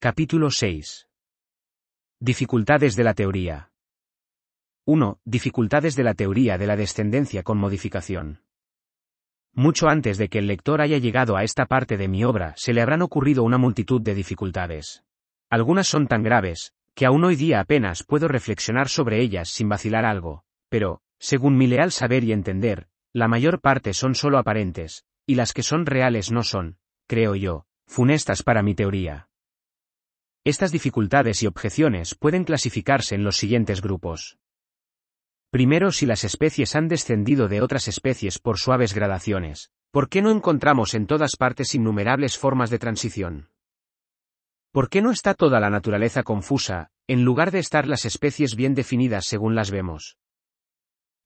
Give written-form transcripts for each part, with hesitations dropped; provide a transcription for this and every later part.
Capítulo 6. Dificultades de la teoría. 1. Dificultades de la teoría de la descendencia con modificación. Mucho antes de que el lector haya llegado a esta parte de mi obra, se le habrán ocurrido una multitud de dificultades. Algunas son tan graves, que aún hoy día apenas puedo reflexionar sobre ellas sin vacilar algo, pero, según mi leal saber y entender, la mayor parte son solo aparentes, y las que son reales no son, creo yo, funestas para mi teoría. Estas dificultades y objeciones pueden clasificarse en los siguientes grupos. Primero, si las especies han descendido de otras especies por suaves gradaciones, ¿por qué no encontramos en todas partes innumerables formas de transición? ¿Por qué no está toda la naturaleza confusa, en lugar de estar las especies bien definidas según las vemos?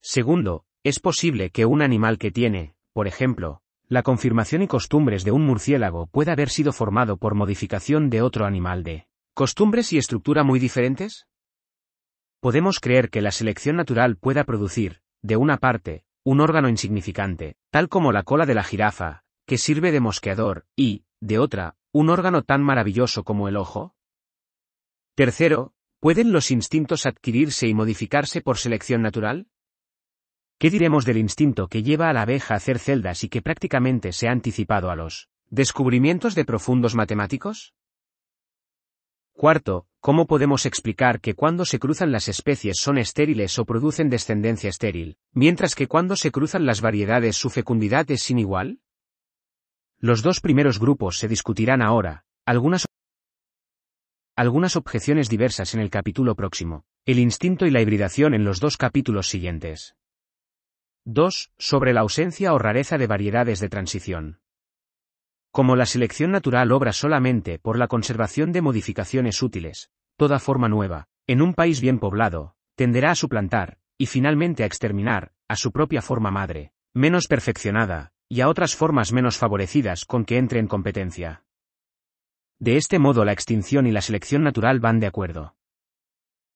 Segundo, es posible que un animal que tiene, por ejemplo, la conformación y costumbres de un murciélago pueda haber sido formado por modificación de otro animal de costumbres y estructura muy diferentes? Podemos creer que la selección natural pueda producir, de una parte, un órgano insignificante, tal como la cola de la jirafa, que sirve de mosqueador, y, de otra, un órgano tan maravilloso como el ojo. Tercero, ¿pueden los instintos adquirirse y modificarse por selección natural? ¿Qué diremos del instinto que lleva a la abeja a hacer celdas y que prácticamente se ha anticipado a los descubrimientos de profundos matemáticos? Cuarto, ¿cómo podemos explicar que cuando se cruzan las especies son estériles o producen descendencia estéril, mientras que cuando se cruzan las variedades su fecundidad es sin igual? Los dos primeros grupos se discutirán ahora, algunas objeciones diversas en el capítulo próximo, el instinto y la hibridación en los dos capítulos siguientes. 2. Sobre la ausencia o rareza de variedades de transición. Como la selección natural obra solamente por la conservación de modificaciones útiles, toda forma nueva, en un país bien poblado, tenderá a suplantar, y finalmente a exterminar, a su propia forma madre, menos perfeccionada, y a otras formas menos favorecidas con que entre en competencia. De este modo la extinción y la selección natural van de acuerdo.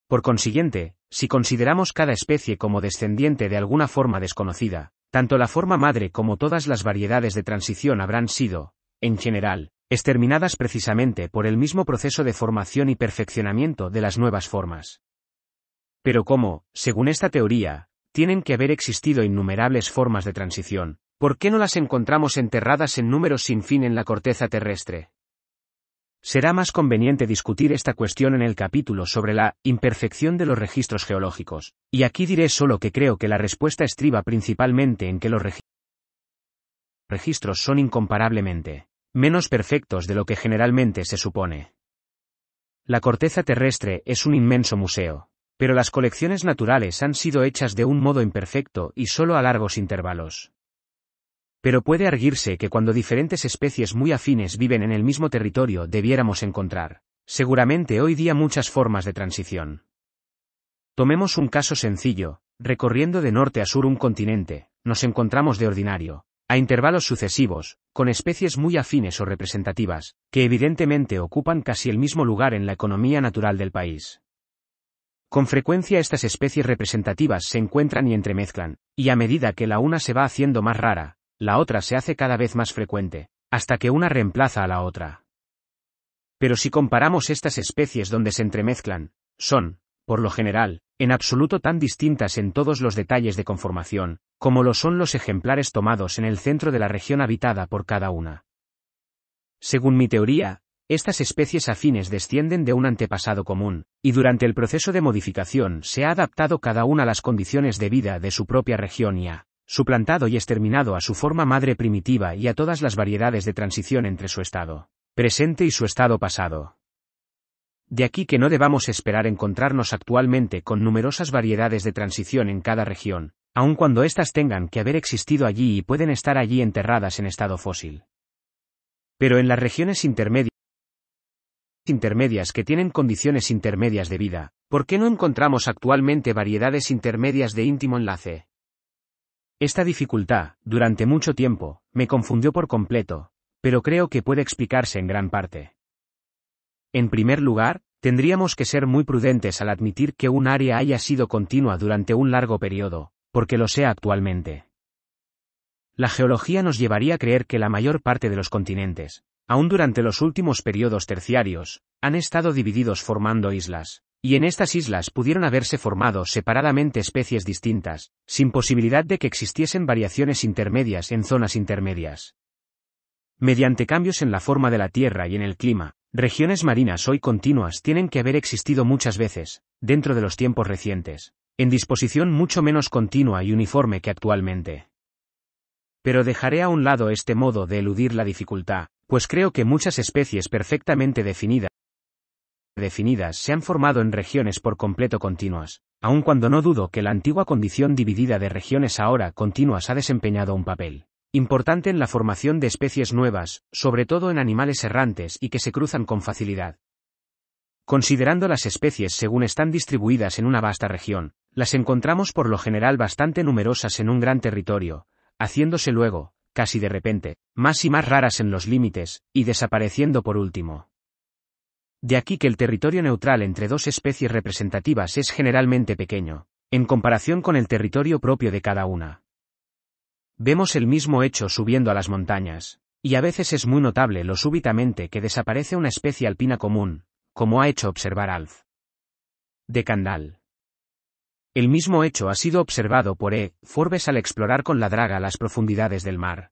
Por consiguiente, si consideramos cada especie como descendiente de alguna forma desconocida, tanto la forma madre como todas las variedades de transición habrán sido, en general, exterminadas precisamente por el mismo proceso de formación y perfeccionamiento de las nuevas formas. Pero como, según esta teoría, tienen que haber existido innumerables formas de transición, ¿por qué no las encontramos enterradas en números sin fin en la corteza terrestre? Será más conveniente discutir esta cuestión en el capítulo sobre la imperfección de los registros geológicos, y aquí diré solo que creo que la respuesta estriba principalmente en que los registros son incomparablemente menos perfectos de lo que generalmente se supone. La corteza terrestre es un inmenso museo, pero las colecciones naturales han sido hechas de un modo imperfecto y solo a largos intervalos. Pero puede arguirse que cuando diferentes especies muy afines viven en el mismo territorio debiéramos encontrar, seguramente hoy día muchas formas de transición. Tomemos un caso sencillo, recorriendo de norte a sur un continente, nos encontramos de ordinario, a intervalos sucesivos, con especies muy afines o representativas, que evidentemente ocupan casi el mismo lugar en la economía natural del país. Con frecuencia estas especies representativas se encuentran y entremezclan, y a medida que la una se va haciendo más rara, la otra se hace cada vez más frecuente, hasta que una reemplaza a la otra. Pero si comparamos estas especies donde se entremezclan, son, por lo general, en absoluto tan distintas en todos los detalles de conformación, como lo son los ejemplares tomados en el centro de la región habitada por cada una. Según mi teoría, estas especies afines descienden de un antepasado común, y durante el proceso de modificación se ha adaptado cada una a las condiciones de vida de su propia región y ha suplantado y exterminado a su forma madre primitiva y a todas las variedades de transición entre su estado presente y su estado pasado. De aquí que no debamos esperar encontrarnos actualmente con numerosas variedades de transición en cada región, aun cuando éstas tengan que haber existido allí y pueden estar allí enterradas en estado fósil. Pero en las regiones intermedias que tienen condiciones intermedias de vida, ¿por qué no encontramos actualmente variedades intermedias de íntimo enlace? Esta dificultad, durante mucho tiempo, me confundió por completo, pero creo que puede explicarse en gran parte. En primer lugar, tendríamos que ser muy prudentes al admitir que un área haya sido continua durante un largo periodo, porque lo sea actualmente. La geología nos llevaría a creer que la mayor parte de los continentes, aún durante los últimos periodos terciarios, han estado divididos formando islas. Y en estas islas pudieron haberse formado separadamente especies distintas, sin posibilidad de que existiesen variaciones intermedias en zonas intermedias. Mediante cambios en la forma de la Tierra y en el clima, regiones marinas hoy continuas tienen que haber existido muchas veces, dentro de los tiempos recientes, en disposición mucho menos continua y uniforme que actualmente. Pero dejaré a un lado este modo de eludir la dificultad, pues creo que muchas especies perfectamente definidas se han formado en regiones por completo continuas, aun cuando no dudo que la antigua condición dividida de regiones ahora continuas ha desempeñado un papel importante en la formación de especies nuevas, sobre todo en animales errantes y que se cruzan con facilidad. Considerando las especies según están distribuidas en una vasta región, las encontramos por lo general bastante numerosas en un gran territorio, haciéndose luego, casi de repente, más y más raras en los límites, y desapareciendo por último. De aquí que el territorio neutral entre dos especies representativas es generalmente pequeño, en comparación con el territorio propio de cada una. Vemos el mismo hecho subiendo a las montañas, y a veces es muy notable lo súbitamente que desaparece una especie alpina común, como ha hecho observar Alf. De Candal. El mismo hecho ha sido observado por E. Forbes al explorar con la draga las profundidades del mar.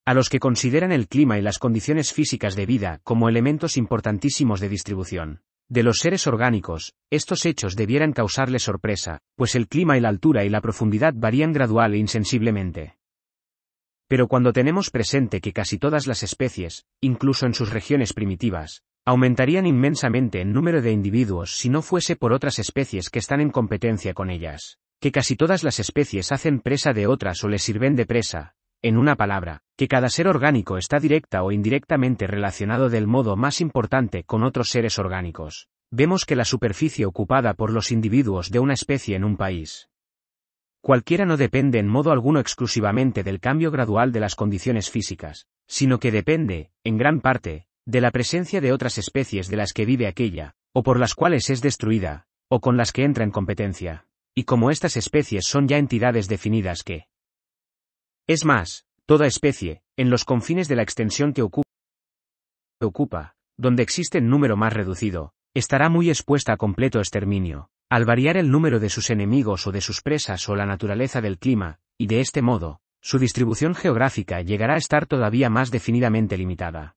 A los que consideran el clima y las condiciones físicas de vida como elementos importantísimos de distribución de los seres orgánicos, estos hechos debieran causarle sorpresa, pues el clima y la altura y la profundidad varían gradual e insensiblemente. Pero cuando tenemos presente que casi todas las especies, incluso en sus regiones primitivas, aumentarían inmensamente en número de individuos si no fuese por otras especies que están en competencia con ellas, que casi todas las especies hacen presa de otras o les sirven de presa, en una palabra, que cada ser orgánico está directa o indirectamente relacionado del modo más importante con otros seres orgánicos, vemos que la superficie ocupada por los individuos de una especie en un país cualquiera no depende en modo alguno exclusivamente del cambio gradual de las condiciones físicas, sino que depende, en gran parte, de la presencia de otras especies de las que vive aquella, o por las cuales es destruida, o con las que entra en competencia, y como estas especies son ya entidades definidas que es más, toda especie, en los confines de la extensión que ocupa, donde existe en número más reducido, estará muy expuesta a completo exterminio, al variar el número de sus enemigos o de sus presas o la naturaleza del clima, y de este modo, su distribución geográfica llegará a estar todavía más definidamente limitada.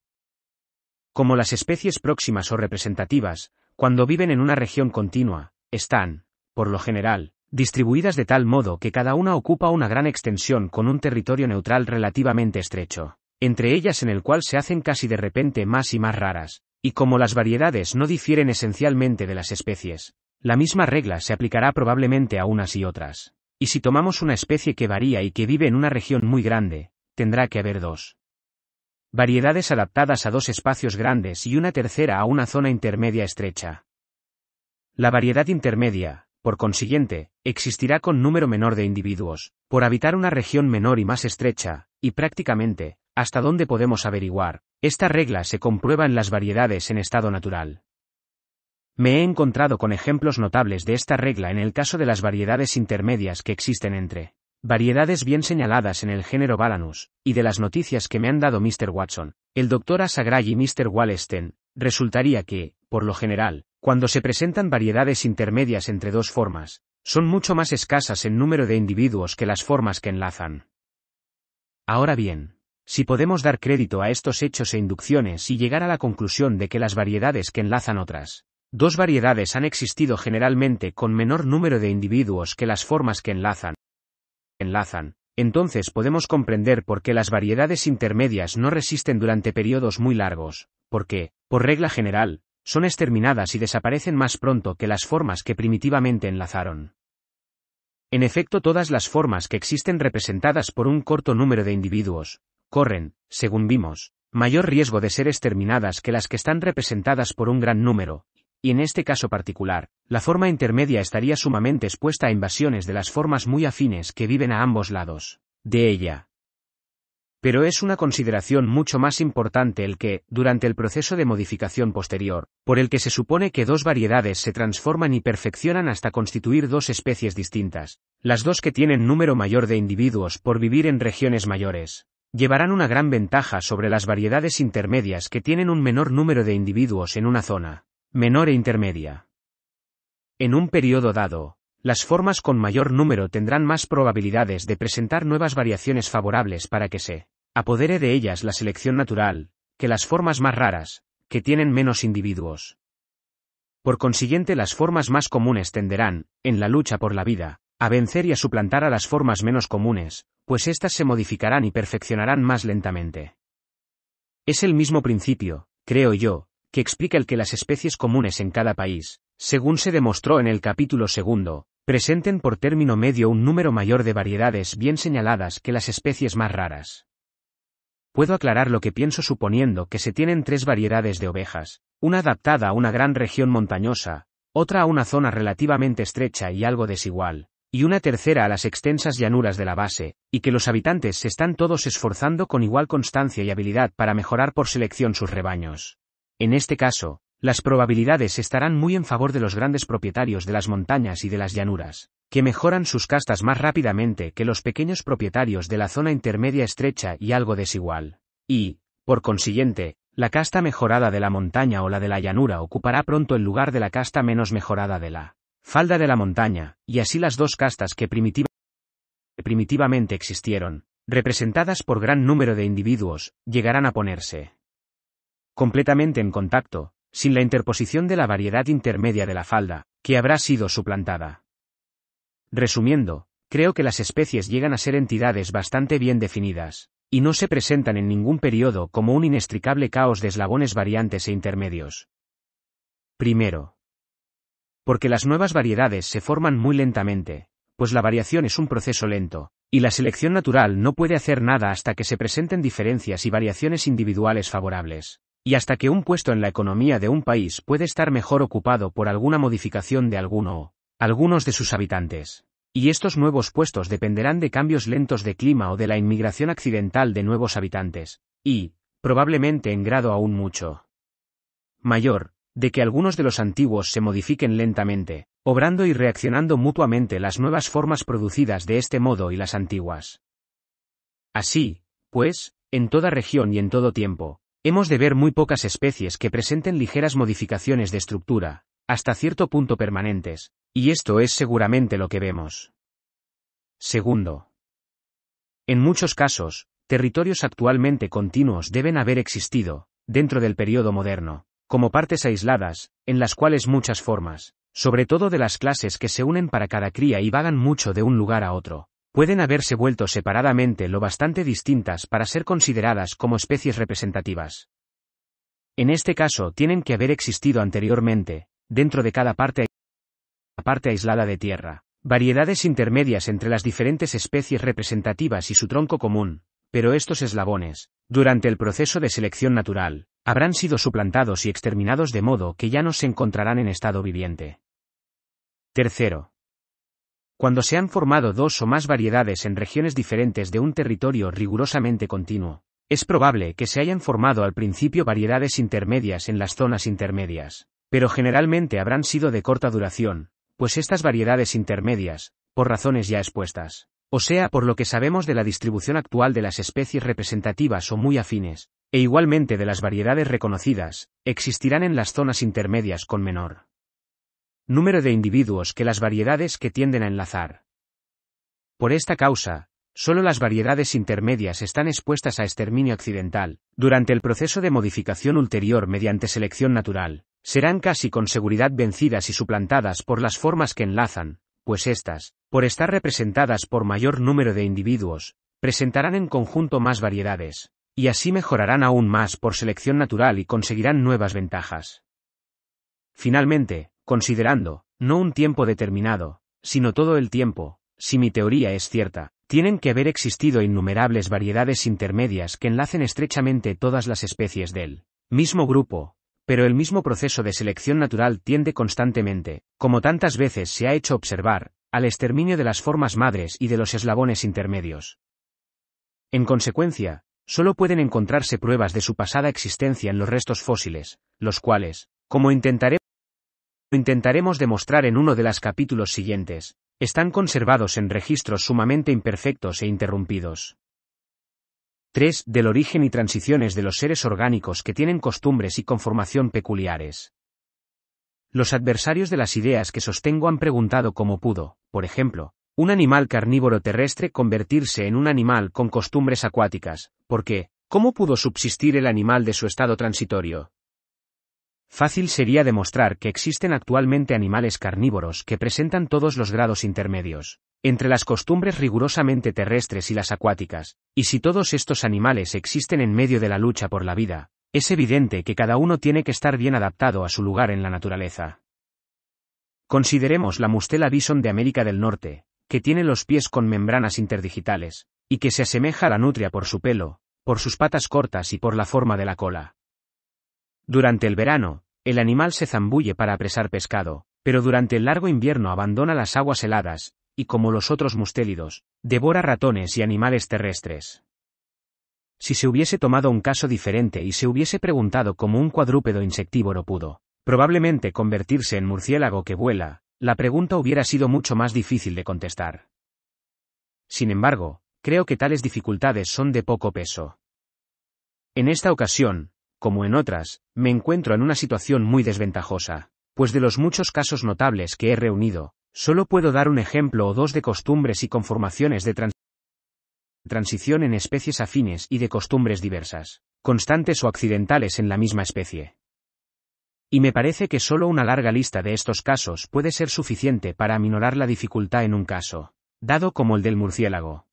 Como las especies próximas o representativas, cuando viven en una región continua, están, por lo general, distribuidas de tal modo que cada una ocupa una gran extensión con un territorio neutral relativamente estrecho, entre ellas en el cual se hacen casi de repente más y más raras, y como las variedades no difieren esencialmente de las especies, la misma regla se aplicará probablemente a unas y otras. Y si tomamos una especie que varía y que vive en una región muy grande, tendrá que haber dos variedades adaptadas a dos espacios grandes y una tercera a una zona intermedia estrecha. La variedad intermedia, por consiguiente, existirá con número menor de individuos, por habitar una región menor y más estrecha, y prácticamente, hasta donde podemos averiguar, esta regla se comprueba en las variedades en estado natural. Me he encontrado con ejemplos notables de esta regla en el caso de las variedades intermedias que existen entre variedades bien señaladas en el género Balanus, y de las noticias que me han dado Mr. Watson, el Dr. Asagray y Mr. Wallenstein, resultaría que, por lo general, cuando se presentan variedades intermedias entre dos formas, son mucho más escasas en número de individuos que las formas que enlazan. Ahora bien, si podemos dar crédito a estos hechos e inducciones y llegar a la conclusión de que las variedades que enlazan otras dos variedades han existido generalmente con menor número de individuos que las formas que enlazan, entonces podemos comprender por qué las variedades intermedias no resisten durante periodos muy largos, porque, por regla general, son exterminadas y desaparecen más pronto que las formas que primitivamente enlazaron. En efecto, todas las formas que existen representadas por un corto número de individuos, corren, según vimos, mayor riesgo de ser exterminadas que las que están representadas por un gran número, y en este caso particular, la forma intermedia estaría sumamente expuesta a invasiones de las formas muy afines que viven a ambos lados de ella. Pero es una consideración mucho más importante el que, durante el proceso de modificación posterior, por el que se supone que dos variedades se transforman y perfeccionan hasta constituir dos especies distintas, las dos que tienen número mayor de individuos por vivir en regiones mayores, llevarán una gran ventaja sobre las variedades intermedias que tienen un menor número de individuos en una zona menor e intermedia. En un periodo dado, las formas con mayor número tendrán más probabilidades de presentar nuevas variaciones favorables para que se apodere de ellas la selección natural, que las formas más raras, que tienen menos individuos. Por consiguiente, las formas más comunes tenderán, en la lucha por la vida, a vencer y a suplantar a las formas menos comunes, pues éstas se modificarán y perfeccionarán más lentamente. Es el mismo principio, creo yo, que explica el que las especies comunes en cada país, según se demostró en el capítulo 2, presenten por término medio un número mayor de variedades bien señaladas que las especies más raras. Puedo aclarar lo que pienso suponiendo que se tienen 3 variedades de ovejas, una adaptada a una gran región montañosa, otra a una zona relativamente estrecha y algo desigual, y una tercera a las extensas llanuras de la base, y que los habitantes se están todos esforzando con igual constancia y habilidad para mejorar por selección sus rebaños. En este caso, las probabilidades estarán muy en favor de los grandes propietarios de las montañas y de las llanuras, que mejoran sus castas más rápidamente que los pequeños propietarios de la zona intermedia estrecha y algo desigual. Y, por consiguiente, la casta mejorada de la montaña o la de la llanura ocupará pronto el lugar de la casta menos mejorada de la falda de la montaña, y así las dos castas que primitivamente existieron, representadas por gran número de individuos, llegarán a ponerse completamente en contacto, sin la interposición de la variedad intermedia de la falda, que habrá sido suplantada. Resumiendo, creo que las especies llegan a ser entidades bastante bien definidas, y no se presentan en ningún periodo como un inextricable caos de eslabones variantes e intermedios. Primero, porque las nuevas variedades se forman muy lentamente, pues la variación es un proceso lento, y la selección natural no puede hacer nada hasta que se presenten diferencias y variaciones individuales favorables, y hasta que un puesto en la economía de un país puede estar mejor ocupado por alguna modificación de alguno o algunos de sus habitantes. Y estos nuevos puestos dependerán de cambios lentos de clima o de la inmigración accidental de nuevos habitantes, y, probablemente en grado aún mucho mayor, de que algunos de los antiguos se modifiquen lentamente, obrando y reaccionando mutuamente las nuevas formas producidas de este modo y las antiguas. Así, pues, en toda región y en todo tiempo, hemos de ver muy pocas especies que presenten ligeras modificaciones de estructura, hasta cierto punto permanentes, y esto es seguramente lo que vemos. Segundo, en muchos casos, territorios actualmente continuos deben haber existido, dentro del período moderno, como partes aisladas, en las cuales muchas formas, sobre todo de las clases que se unen para cada cría y vagan mucho de un lugar a otro, pueden haberse vuelto separadamente lo bastante distintas para ser consideradas como especies representativas. En este caso tienen que haber existido anteriormente, dentro de cada parte aislada de tierra, variedades intermedias entre las diferentes especies representativas y su tronco común, pero estos eslabones, durante el proceso de selección natural, habrán sido suplantados y exterminados de modo que ya no se encontrarán en estado viviente. Tercero, cuando se han formado dos o más variedades en regiones diferentes de un territorio rigurosamente continuo, es probable que se hayan formado al principio variedades intermedias en las zonas intermedias, pero generalmente habrán sido de corta duración, pues estas variedades intermedias, por razones ya expuestas, o sea por lo que sabemos de la distribución actual de las especies representativas o muy afines, e igualmente de las variedades reconocidas, existirán en las zonas intermedias con menor número de individuos que las variedades que tienden a enlazar. Por esta causa, solo las variedades intermedias están expuestas a exterminio accidental, durante el proceso de modificación ulterior mediante selección natural, serán casi con seguridad vencidas y suplantadas por las formas que enlazan, pues éstas, por estar representadas por mayor número de individuos, presentarán en conjunto más variedades, y así mejorarán aún más por selección natural y conseguirán nuevas ventajas. Finalmente, considerando, no un tiempo determinado, sino todo el tiempo, si mi teoría es cierta, tienen que haber existido innumerables variedades intermedias que enlacen estrechamente todas las especies del mismo grupo, pero el mismo proceso de selección natural tiende constantemente, como tantas veces se ha hecho observar, al exterminio de las formas madres y de los eslabones intermedios. En consecuencia, solo pueden encontrarse pruebas de su pasada existencia en los restos fósiles, los cuales, como intentaremos demostrar en uno de los capítulos siguientes, están conservados en registros sumamente imperfectos e interrumpidos. 3. Del origen y transiciones de los seres orgánicos que tienen costumbres y conformación peculiares. Los adversarios de las ideas que sostengo han preguntado cómo pudo, por ejemplo, un animal carnívoro terrestre convertirse en un animal con costumbres acuáticas, porque, ¿cómo pudo subsistir el animal de su estado transitorio? Fácil sería demostrar que existen actualmente animales carnívoros que presentan todos los grados intermedios, entre las costumbres rigurosamente terrestres y las acuáticas, y si todos estos animales existen en medio de la lucha por la vida, es evidente que cada uno tiene que estar bien adaptado a su lugar en la naturaleza. Consideremos la mustela bison de América del Norte, que tiene los pies con membranas interdigitales, y que se asemeja a la nutria por su pelo, por sus patas cortas y por la forma de la cola. Durante el verano, el animal se zambulle para apresar pescado, pero durante el largo invierno abandona las aguas heladas, y como los otros mustélidos, devora ratones y animales terrestres. Si se hubiese tomado un caso diferente y se hubiese preguntado cómo un cuadrúpedo insectívoro pudo, probablemente convertirse en murciélago que vuela, la pregunta hubiera sido mucho más difícil de contestar. Sin embargo, creo que tales dificultades son de poco peso. En esta ocasión, como en otras, me encuentro en una situación muy desventajosa, pues de los muchos casos notables que he reunido, solo puedo dar un ejemplo o dos de costumbres y conformaciones de transición en especies afines y de costumbres diversas, constantes o accidentales en la misma especie. Y me parece que solo una larga lista de estos casos puede ser suficiente para aminorar la dificultad en un caso, dado como el del murciélago.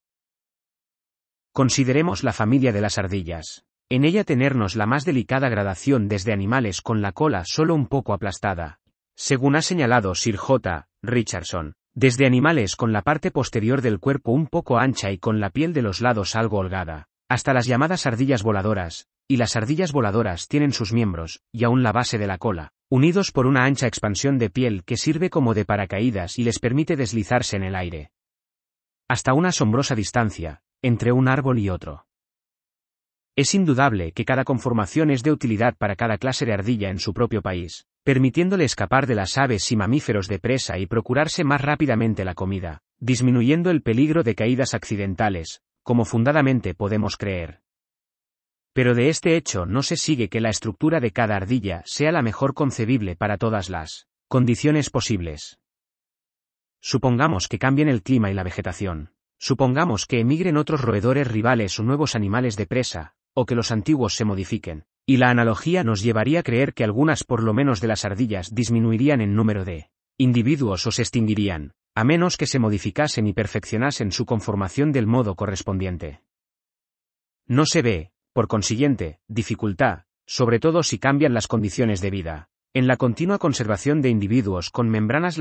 Consideremos la familia de las ardillas. En ella tenernos la más delicada gradación desde animales con la cola solo un poco aplastada, según ha señalado Sir J. Richardson, desde animales con la parte posterior del cuerpo un poco ancha y con la piel de los lados algo holgada, hasta las llamadas ardillas voladoras, y las ardillas voladoras tienen sus miembros, y aún la base de la cola, unidos por una ancha expansión de piel que sirve como de paracaídas y les permite deslizarse en el aire, hasta una asombrosa distancia, entre un árbol y otro. Es indudable que cada conformación es de utilidad para cada clase de ardilla en su propio país, permitiéndole escapar de las aves y mamíferos de presa y procurarse más rápidamente la comida, disminuyendo el peligro de caídas accidentales, como fundadamente podemos creer. Pero de este hecho no se sigue que la estructura de cada ardilla sea la mejor concebible para todas las condiciones posibles. Supongamos que cambien el clima y la vegetación. Supongamos que emigren otros roedores rivales o nuevos animales de presa, o que los antiguos se modifiquen, y la analogía nos llevaría a creer que algunas por lo menos de las ardillas disminuirían en número de individuos o se extinguirían, a menos que se modificasen y perfeccionasen su conformación del modo correspondiente. No se ve, por consiguiente, dificultad, sobre todo si cambian las condiciones de vida, en la continua conservación de individuos con membranas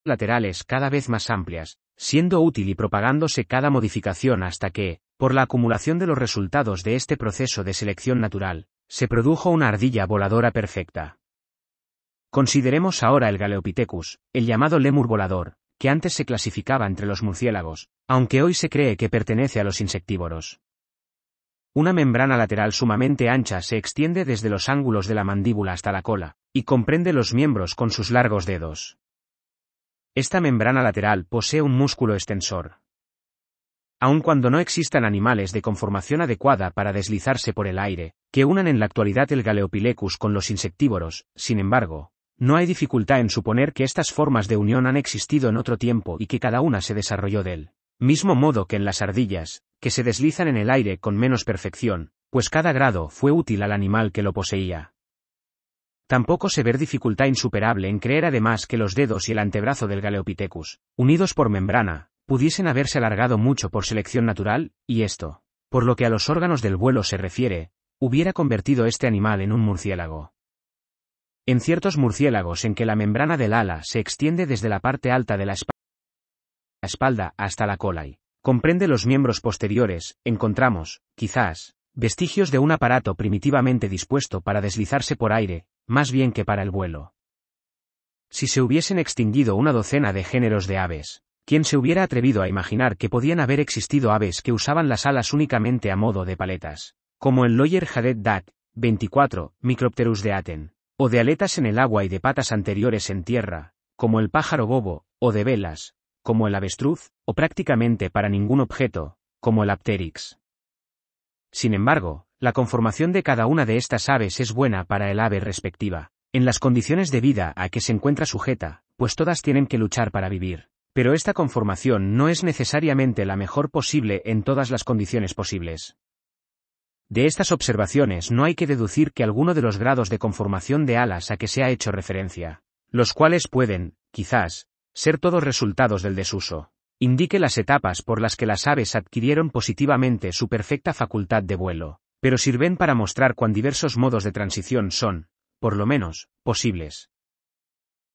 laterales cada vez más amplias, siendo útil y propagándose cada modificación hasta que, por la acumulación de los resultados de este proceso de selección natural, se produjo una ardilla voladora perfecta. Consideremos ahora el Galeopithecus, el llamado lémur volador, que antes se clasificaba entre los murciélagos, aunque hoy se cree que pertenece a los insectívoros. Una membrana lateral sumamente ancha se extiende desde los ángulos de la mandíbula hasta la cola, y comprende los miembros con sus largos dedos. Esta membrana lateral posee un músculo extensor. Aun cuando no existan animales de conformación adecuada para deslizarse por el aire, que unan en la actualidad el Galeopithecus con los insectívoros, sin embargo, no hay dificultad en suponer que estas formas de unión han existido en otro tiempo y que cada una se desarrolló del mismo modo que en las ardillas, que se deslizan en el aire con menos perfección, pues cada grado fue útil al animal que lo poseía. Tampoco se ve dificultad insuperable en creer además que los dedos y el antebrazo del Galeopithecus, unidos por membrana, pudiesen haberse alargado mucho por selección natural, y esto, por lo que a los órganos del vuelo se refiere, hubiera convertido este animal en un murciélago. En ciertos murciélagos en que la membrana del ala se extiende desde la parte alta de la espalda hasta la cola y comprende los miembros posteriores, encontramos, quizás, vestigios de un aparato primitivamente dispuesto para deslizarse por aire, más bien que para el vuelo. Si se hubiesen extinguido una docena de géneros de aves, ¿quién se hubiera atrevido a imaginar que podían haber existido aves que usaban las alas únicamente a modo de paletas, como el Loyer Hadet Dat, 24, Micropterus de Aten, o de aletas en el agua y de patas anteriores en tierra, como el pájaro bobo, o de velas, como el avestruz, o prácticamente para ningún objeto, como el Apteryx? Sin embargo, la conformación de cada una de estas aves es buena para el ave respectiva, en las condiciones de vida a que se encuentra sujeta, pues todas tienen que luchar para vivir. Pero esta conformación no es necesariamente la mejor posible en todas las condiciones posibles. De estas observaciones no hay que deducir que alguno de los grados de conformación de alas a que se ha hecho referencia, los cuales pueden, quizás, ser todos resultados del desuso, indique las etapas por las que las aves adquirieron positivamente su perfecta facultad de vuelo, pero sirven para mostrar cuán diversos modos de transición son, por lo menos, posibles.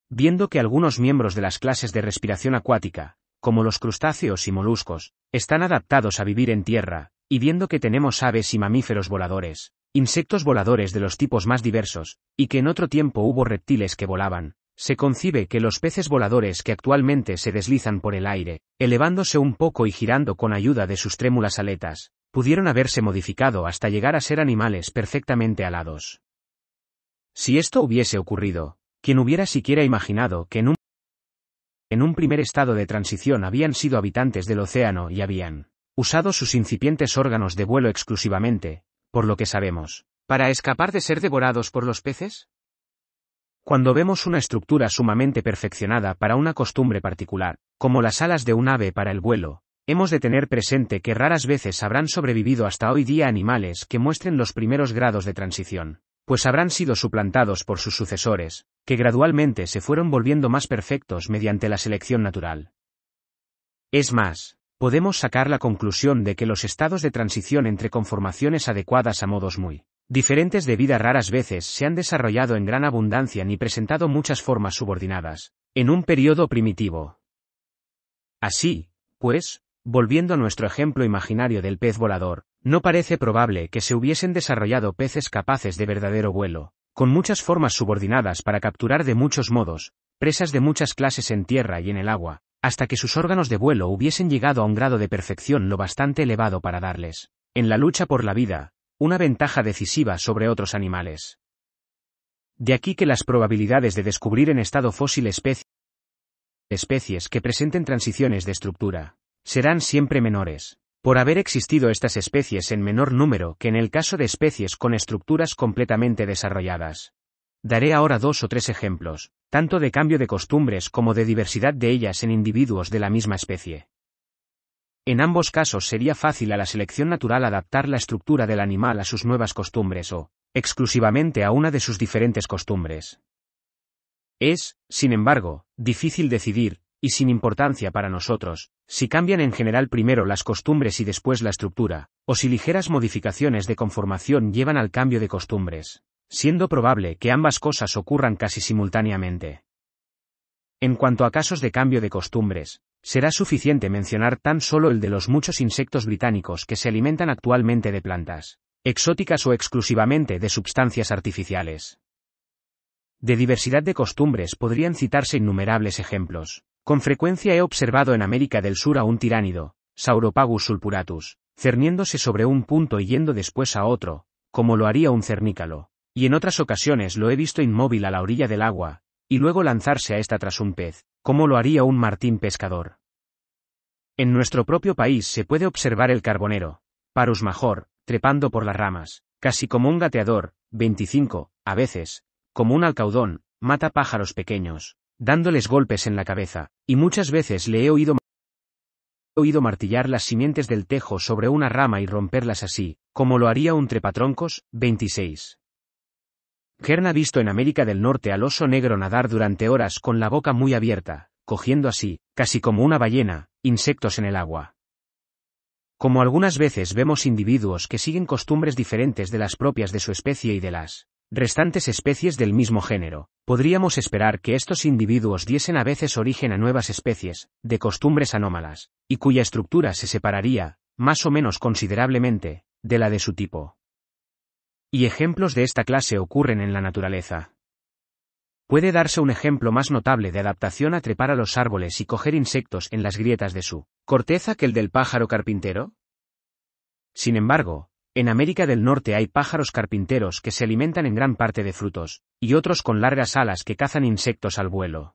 Viendo que algunos miembros de las clases de respiración acuática, como los crustáceos y moluscos, están adaptados a vivir en tierra, y viendo que tenemos aves y mamíferos voladores, insectos voladores de los tipos más diversos, y que en otro tiempo hubo reptiles que volaban, se concibe que los peces voladores que actualmente se deslizan por el aire, elevándose un poco y girando con ayuda de sus trémulas aletas, pudieron haberse modificado hasta llegar a ser animales perfectamente alados. Si esto hubiese ocurrido, ¿quién hubiera siquiera imaginado que en un primer estado de transición habían sido habitantes del océano y habían usado sus incipientes órganos de vuelo exclusivamente, por lo que sabemos, para escapar de ser devorados por los peces? Cuando vemos una estructura sumamente perfeccionada para una costumbre particular, como las alas de un ave para el vuelo, hemos de tener presente que raras veces habrán sobrevivido hasta hoy día animales que muestren los primeros grados de transición, pues habrán sido suplantados por sus sucesores, que gradualmente se fueron volviendo más perfectos mediante la selección natural. Es más, podemos sacar la conclusión de que los estados de transición entre conformaciones adecuadas a modos muy diferentes de vida raras veces se han desarrollado en gran abundancia ni presentado muchas formas subordinadas, en un periodo primitivo. Así, pues, volviendo a nuestro ejemplo imaginario del pez volador, no parece probable que se hubiesen desarrollado peces capaces de verdadero vuelo, con muchas formas subordinadas para capturar de muchos modos, presas de muchas clases en tierra y en el agua, hasta que sus órganos de vuelo hubiesen llegado a un grado de perfección lo bastante elevado para darles, en la lucha por la vida, una ventaja decisiva sobre otros animales. De aquí que las probabilidades de descubrir en estado fósil especies que presenten transiciones de estructura serán siempre menores, por haber existido estas especies en menor número que en el caso de especies con estructuras completamente desarrolladas. Daré ahora 2 o 3 ejemplos, tanto de cambio de costumbres como de diversidad de ellas en individuos de la misma especie. En ambos casos sería fácil a la selección natural adaptar la estructura del animal a sus nuevas costumbres o, exclusivamente a una de sus diferentes costumbres. Es, sin embargo, difícil decidir, y sin importancia para nosotros, si cambian en general primero las costumbres y después la estructura, o si ligeras modificaciones de conformación llevan al cambio de costumbres, siendo probable que ambas cosas ocurran casi simultáneamente. En cuanto a casos de cambio de costumbres, será suficiente mencionar tan solo el de los muchos insectos británicos que se alimentan actualmente de plantas exóticas o exclusivamente de sustancias artificiales. De diversidad de costumbres podrían citarse innumerables ejemplos. Con frecuencia he observado en América del Sur a un tiránido, Sauropagus sulpuratus, cerniéndose sobre un punto y yendo después a otro, como lo haría un cernícalo, y en otras ocasiones lo he visto inmóvil a la orilla del agua, y luego lanzarse a esta tras un pez, como lo haría un martín pescador. En nuestro propio país se puede observar el carbonero, Parus major, trepando por las ramas, casi como un gateador, 25, a veces, como un alcaudón, mata pájaros pequeños, dándoles golpes en la cabeza, y muchas veces le he oído martillar las simientes del tejo sobre una rama y romperlas así, como lo haría un trepatroncos, 26. Kern ha visto en América del Norte al oso negro nadar durante horas con la boca muy abierta, cogiendo así, casi como una ballena, insectos en el agua. Como algunas veces vemos individuos que siguen costumbres diferentes de las propias de su especie y de las restantes especies del mismo género, podríamos esperar que estos individuos diesen a veces origen a nuevas especies, de costumbres anómalas, y cuya estructura se separaría, más o menos considerablemente, de la de su tipo. Y ejemplos de esta clase ocurren en la naturaleza. ¿Puede darse un ejemplo más notable de adaptación a trepar a los árboles y coger insectos en las grietas de su corteza que el del pájaro carpintero? Sin embargo, en América del Norte hay pájaros carpinteros que se alimentan en gran parte de frutos, y otros con largas alas que cazan insectos al vuelo.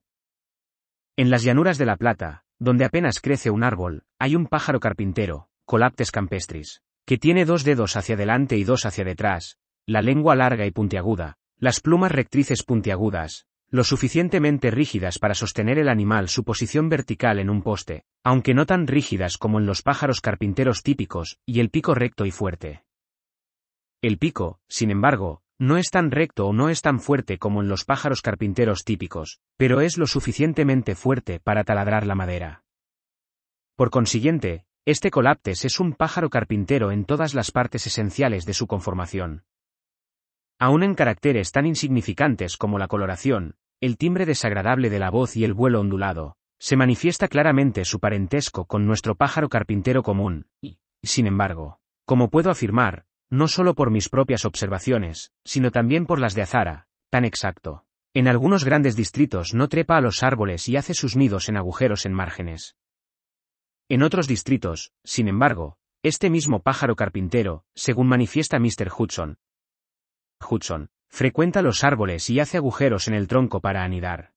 En las llanuras de La Plata, donde apenas crece un árbol, hay un pájaro carpintero, Colaptes campestris, que tiene 2 dedos hacia adelante y 2 hacia detrás, la lengua larga y puntiaguda, las plumas rectrices puntiagudas, lo suficientemente rígidas para sostener el animal su posición vertical en un poste, aunque no tan rígidas como en los pájaros carpinteros típicos, y el pico recto y fuerte. El pico, sin embargo, no es tan recto o no es tan fuerte como en los pájaros carpinteros típicos, pero es lo suficientemente fuerte para taladrar la madera. Por consiguiente, este Colaptes es un pájaro carpintero en todas las partes esenciales de su conformación. Aún en caracteres tan insignificantes como la coloración, el timbre desagradable de la voz y el vuelo ondulado, se manifiesta claramente su parentesco con nuestro pájaro carpintero común, y, sin embargo, como puedo afirmar, no solo por mis propias observaciones, sino también por las de Azara, tan exacto. En algunos grandes distritos no trepa a los árboles y hace sus nidos en agujeros en márgenes. En otros distritos, sin embargo, este mismo pájaro carpintero, según manifiesta Mr. Hudson, frecuenta los árboles y hace agujeros en el tronco para anidar.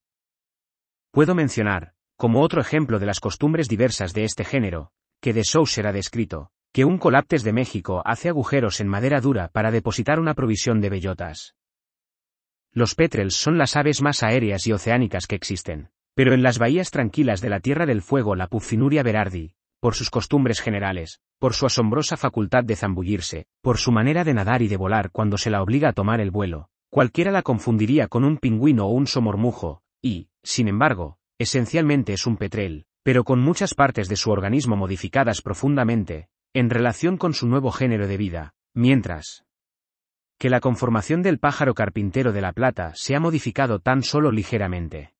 Puedo mencionar, como otro ejemplo de las costumbres diversas de este género, que de Saussure ha descrito, que un Colaptes de México hace agujeros en madera dura para depositar una provisión de bellotas. Los petrels son las aves más aéreas y oceánicas que existen, pero en las bahías tranquilas de la Tierra del Fuego la Puffinuria berardi, por sus costumbres generales, por su asombrosa facultad de zambullirse, por su manera de nadar y de volar cuando se la obliga a tomar el vuelo, cualquiera la confundiría con un pingüino o un somormujo, y, sin embargo, esencialmente es un petrel, pero con muchas partes de su organismo modificadas profundamente, en relación con su nuevo género de vida, mientras que la conformación del pájaro carpintero de la Plata se ha modificado tan solo ligeramente.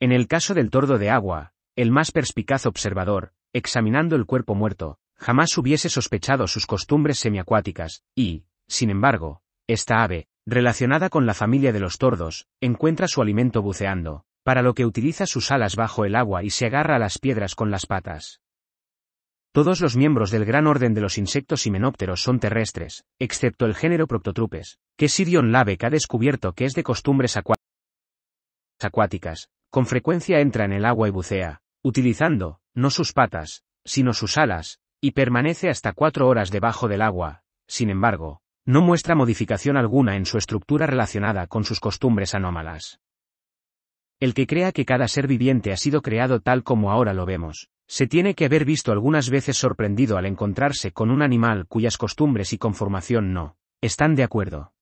En el caso del tordo de agua, el más perspicaz observador, examinando el cuerpo muerto, jamás hubiese sospechado sus costumbres semiacuáticas, y, sin embargo, esta ave, relacionada con la familia de los tordos, encuentra su alimento buceando, para lo que utiliza sus alas bajo el agua y se agarra a las piedras con las patas. Todos los miembros del gran orden de los insectos himenópteros son terrestres, excepto el género Proctotrupes, que Sirion Labeck ha descubierto que es de costumbres acuáticas, con frecuencia entra en el agua y bucea, utilizando, no sus patas, sino sus alas, y permanece hasta 4 horas debajo del agua. Sin embargo, no muestra modificación alguna en su estructura relacionada con sus costumbres anómalas. El que crea que cada ser viviente ha sido creado tal como ahora lo vemos, se tiene que haber visto algunas veces sorprendido al encontrarse con un animal cuyas costumbres y conformación no están de acuerdo.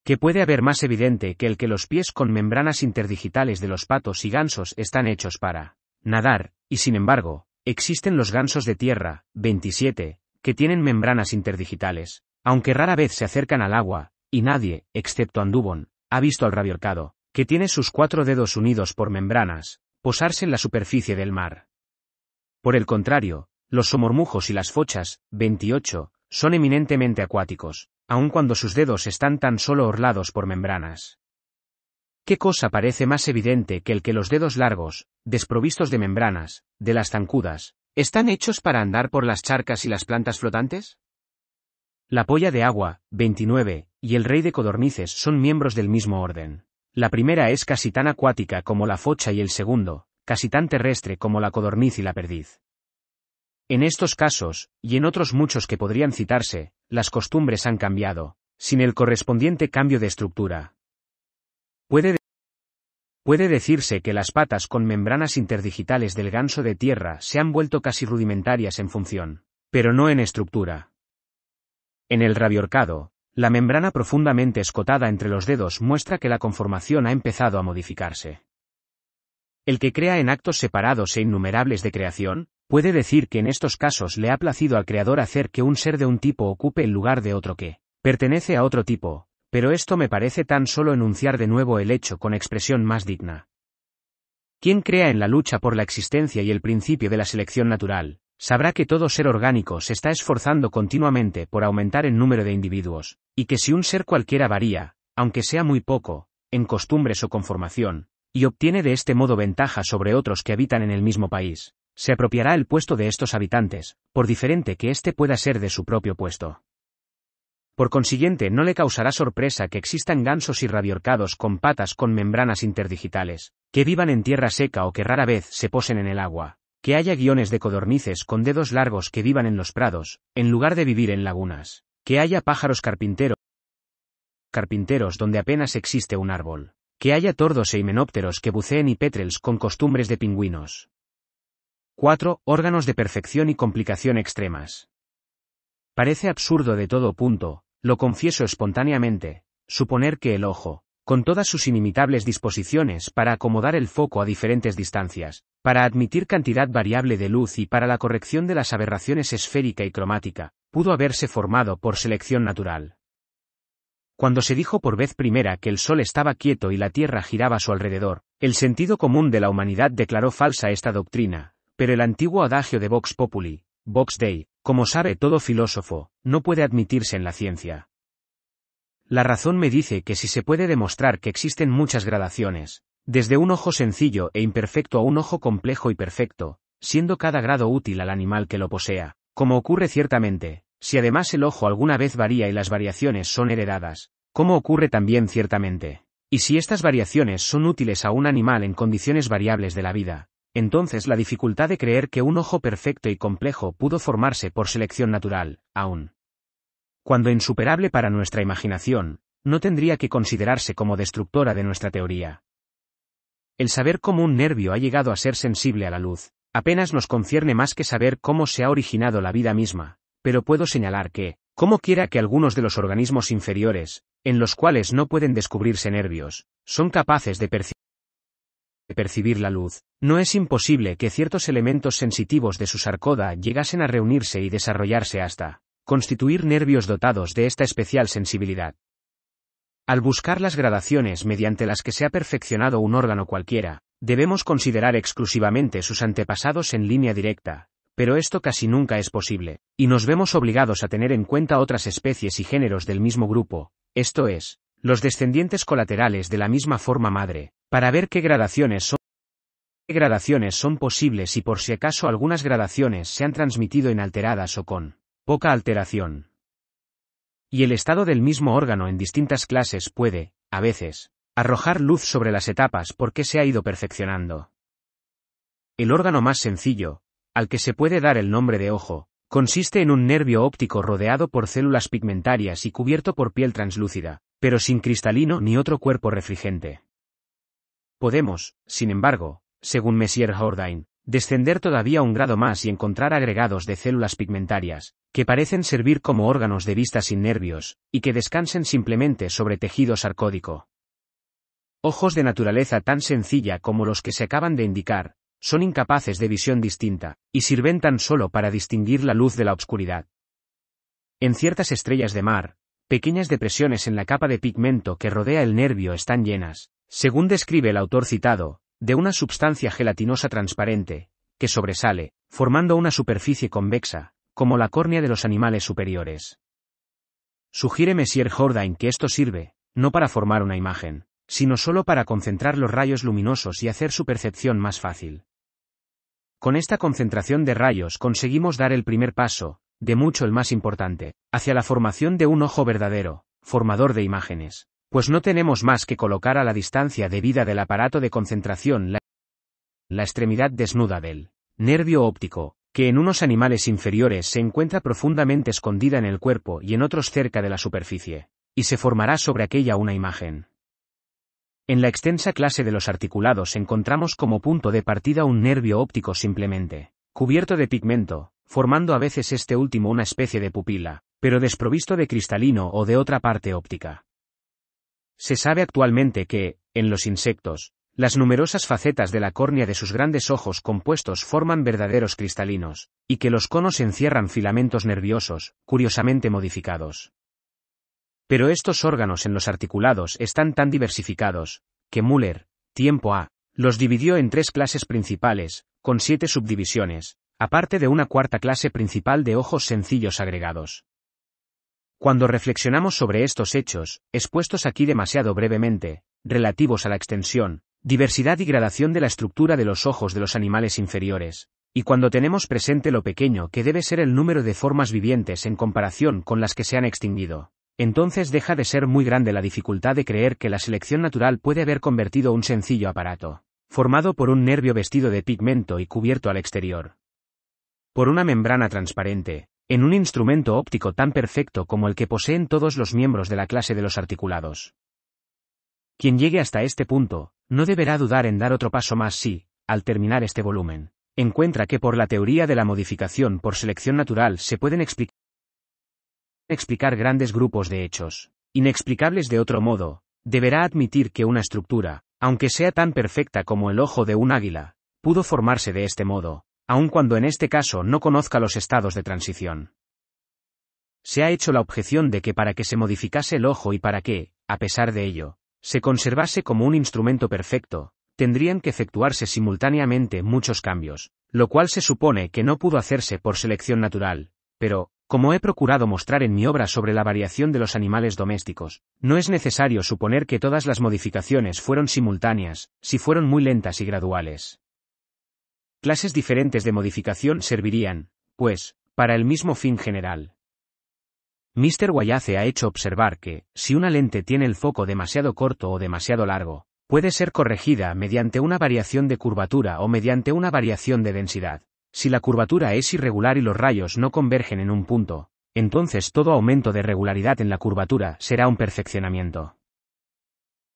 ¿Qué puede haber más evidente que el que los pies con membranas interdigitales de los patos y gansos están hechos para nadar, y sin embargo, existen los gansos de tierra, 27, que tienen membranas interdigitales, aunque rara vez se acercan al agua, y nadie, excepto Andubon, ha visto al rabiorcado, que tiene sus 4 dedos unidos por membranas, posarse en la superficie del mar. Por el contrario, los somormujos y las fochas, 28, son eminentemente acuáticos, aun cuando sus dedos están tan solo orlados por membranas. ¿Qué cosa parece más evidente que el que los dedos largos, desprovistos de membranas, de las zancudas, están hechos para andar por las charcas y las plantas flotantes? La polla de agua, 29, y el rey de codornices son miembros del mismo orden. La primera es casi tan acuática como la focha y el segundo, casi tan terrestre como la codorniz y la perdiz. En estos casos, y en otros muchos que podrían citarse, las costumbres han cambiado, sin el correspondiente cambio de estructura. Puede decirse que las patas con membranas interdigitales del ganso de tierra se han vuelto casi rudimentarias en función, pero no en estructura. En el rabiorcado, la membrana profundamente escotada entre los dedos muestra que la conformación ha empezado a modificarse. El que crea en actos separados e innumerables de creación, puede decir que en estos casos le ha placido al creador hacer que un ser de un tipo ocupe el lugar de otro que pertenece a otro tipo, pero esto me parece tan solo enunciar de nuevo el hecho con expresión más digna. Quien crea en la lucha por la existencia y el principio de la selección natural, sabrá que todo ser orgánico se está esforzando continuamente por aumentar el número de individuos, y que si un ser cualquiera varía, aunque sea muy poco, en costumbres o conformación, y obtiene de este modo ventaja sobre otros que habitan en el mismo país, se apropiará el puesto de estos habitantes, por diferente que éste pueda ser de su propio puesto. Por consiguiente, no le causará sorpresa que existan gansos y rabiorcados con patas con membranas interdigitales, que vivan en tierra seca o que rara vez se posen en el agua, que haya guiones de codornices con dedos largos que vivan en los prados, en lugar de vivir en lagunas, que haya pájaros carpinteros donde apenas existe un árbol, que haya tordos e himenópteros que buceen y petrels con costumbres de pingüinos. 4. Órganos de perfección y complicación extremas. Parece absurdo de todo punto, lo confieso espontáneamente, suponer que el ojo, con todas sus inimitables disposiciones para acomodar el foco a diferentes distancias, para admitir cantidad variable de luz y para la corrección de las aberraciones esférica y cromática, pudo haberse formado por selección natural. Cuando se dijo por vez primera que el Sol estaba quieto y la Tierra giraba a su alrededor, el sentido común de la humanidad declaró falsa esta doctrina, pero el antiguo adagio de Vox Populi, Vox Dei, como sabe todo filósofo, no puede admitirse en la ciencia. La razón me dice que si se puede demostrar que existen muchas gradaciones, desde un ojo sencillo e imperfecto a un ojo complejo y perfecto, siendo cada grado útil al animal que lo posea, como ocurre ciertamente, si además el ojo alguna vez varía y las variaciones son heredadas, como ocurre también ciertamente, y si estas variaciones son útiles a un animal en condiciones variables de la vida, entonces la dificultad de creer que un ojo perfecto y complejo pudo formarse por selección natural, aún cuando insuperable para nuestra imaginación, no tendría que considerarse como destructora de nuestra teoría. El saber cómo un nervio ha llegado a ser sensible a la luz, apenas nos concierne más que saber cómo se ha originado la vida misma, pero puedo señalar que, como quiera que algunos de los organismos inferiores, en los cuales no pueden descubrirse nervios, son capaces de percibir la luz, no es imposible que ciertos elementos sensitivos de su sarcoda llegasen a reunirse y desarrollarse hasta constituir nervios dotados de esta especial sensibilidad. Al buscar las gradaciones mediante las que se ha perfeccionado un órgano cualquiera, debemos considerar exclusivamente sus antepasados en línea directa, pero esto casi nunca es posible, y nos vemos obligados a tener en cuenta otras especies y géneros del mismo grupo, esto es, los descendientes colaterales de la misma forma madre, para ver qué gradaciones son posibles y por si acaso algunas gradaciones se han transmitido inalteradas o con poca alteración. Y el estado del mismo órgano en distintas clases puede, a veces, arrojar luz sobre las etapas por qué se ha ido perfeccionando. El órgano más sencillo, al que se puede dar el nombre de ojo, consiste en un nervio óptico rodeado por células pigmentarias y cubierto por piel translúcida, pero sin cristalino ni otro cuerpo refringente. Podemos, sin embargo, según Messier Jourdain, descender todavía un grado más y encontrar agregados de células pigmentarias, que parecen servir como órganos de vista sin nervios, y que descansen simplemente sobre tejido sarcódico. Ojos de naturaleza tan sencilla como los que se acaban de indicar, son incapaces de visión distinta, y sirven tan solo para distinguir la luz de la obscuridad. En ciertas estrellas de mar, pequeñas depresiones en la capa de pigmento que rodea el nervio están llenas, según describe el autor citado, de una substancia gelatinosa transparente, que sobresale, formando una superficie convexa, como la córnea de los animales superiores. Sugiere Messier Jourdain que esto sirve, no para formar una imagen, sino solo para concentrar los rayos luminosos y hacer su percepción más fácil. Con esta concentración de rayos conseguimos dar el primer paso, de mucho el más importante, hacia la formación de un ojo verdadero, formador de imágenes. Pues no tenemos más que colocar a la distancia debida del aparato de concentración la extremidad desnuda del nervio óptico, que en unos animales inferiores se encuentra profundamente escondida en el cuerpo y en otros cerca de la superficie, y se formará sobre aquella una imagen. En la extensa clase de los articulados encontramos como punto de partida un nervio óptico simplemente cubierto de pigmento, formando a veces este último una especie de pupila, pero desprovisto de cristalino o de otra parte óptica. Se sabe actualmente que, en los insectos, las numerosas facetas de la córnea de sus grandes ojos compuestos forman verdaderos cristalinos, y que los conos encierran filamentos nerviosos, curiosamente modificados. Pero estos órganos en los articulados están tan diversificados, que Müller, tiempo A, los dividió en 3 clases principales, con 7 subdivisiones, aparte de una cuarta clase principal de ojos sencillos agregados. Cuando reflexionamos sobre estos hechos, expuestos aquí demasiado brevemente, relativos a la extensión, diversidad y gradación de la estructura de los ojos de los animales inferiores, y cuando tenemos presente lo pequeño que debe ser el número de formas vivientes en comparación con las que se han extinguido, entonces deja de ser muy grande la dificultad de creer que la selección natural puede haber convertido un sencillo aparato formado por un nervio vestido de pigmento y cubierto al exterior por una membrana transparente, en un instrumento óptico tan perfecto como el que poseen todos los miembros de la clase de los articulados. Quien llegue hasta este punto, no deberá dudar en dar otro paso más si, al terminar este volumen, encuentra que por la teoría de la modificación por selección natural se pueden explicar grandes grupos de hechos inexplicables de otro modo, deberá admitir que una estructura, aunque sea tan perfecta como el ojo de un águila, pudo formarse de este modo, aun cuando en este caso no conozca los estados de transición. Se ha hecho la objeción de que para que se modificase el ojo y para que, a pesar de ello, se conservase como un instrumento perfecto, tendrían que efectuarse simultáneamente muchos cambios, lo cual se supone que no pudo hacerse por selección natural, pero, como he procurado mostrar en mi obra sobre la variación de los animales domésticos, no es necesario suponer que todas las modificaciones fueron simultáneas, si fueron muy lentas y graduales. Clases diferentes de modificación servirían, pues, para el mismo fin general. Mr. Wallace ha hecho observar que, si una lente tiene el foco demasiado corto o demasiado largo, puede ser corregida mediante una variación de curvatura o mediante una variación de densidad. Si la curvatura es irregular y los rayos no convergen en un punto, entonces todo aumento de regularidad en la curvatura será un perfeccionamiento.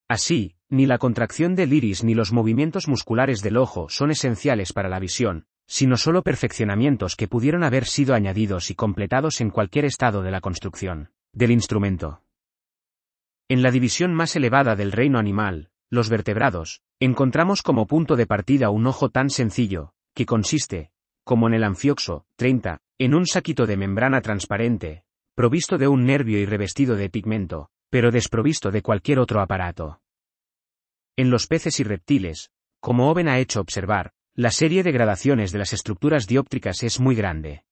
Así, ni la contracción del iris ni los movimientos musculares del ojo son esenciales para la visión, sino solo perfeccionamientos que pudieron haber sido añadidos y completados en cualquier estado de la construcción del instrumento. En la división más elevada del reino animal, los vertebrados, encontramos como punto de partida un ojo tan sencillo, que consiste, como en el anfioxo, 30, en un saquito de membrana transparente, provisto de un nervio y revestido de pigmento, pero desprovisto de cualquier otro aparato. En los peces y reptiles, como Owen ha hecho observar, la serie de gradaciones de las estructuras dióptricas es muy grande.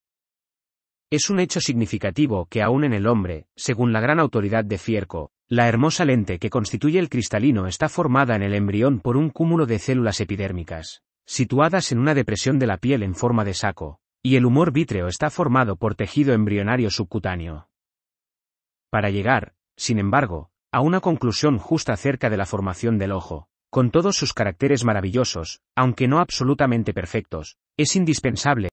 Es un hecho significativo que aún en el hombre, según la gran autoridad de Fierco, la hermosa lente que constituye el cristalino está formada en el embrión por un cúmulo de células epidérmicas, situadas en una depresión de la piel en forma de saco, y el humor vítreo está formado por tejido embrionario subcutáneo. Para llegar, sin embargo, a una conclusión justa acerca de la formación del ojo, con todos sus caracteres maravillosos, aunque no absolutamente perfectos, es indispensable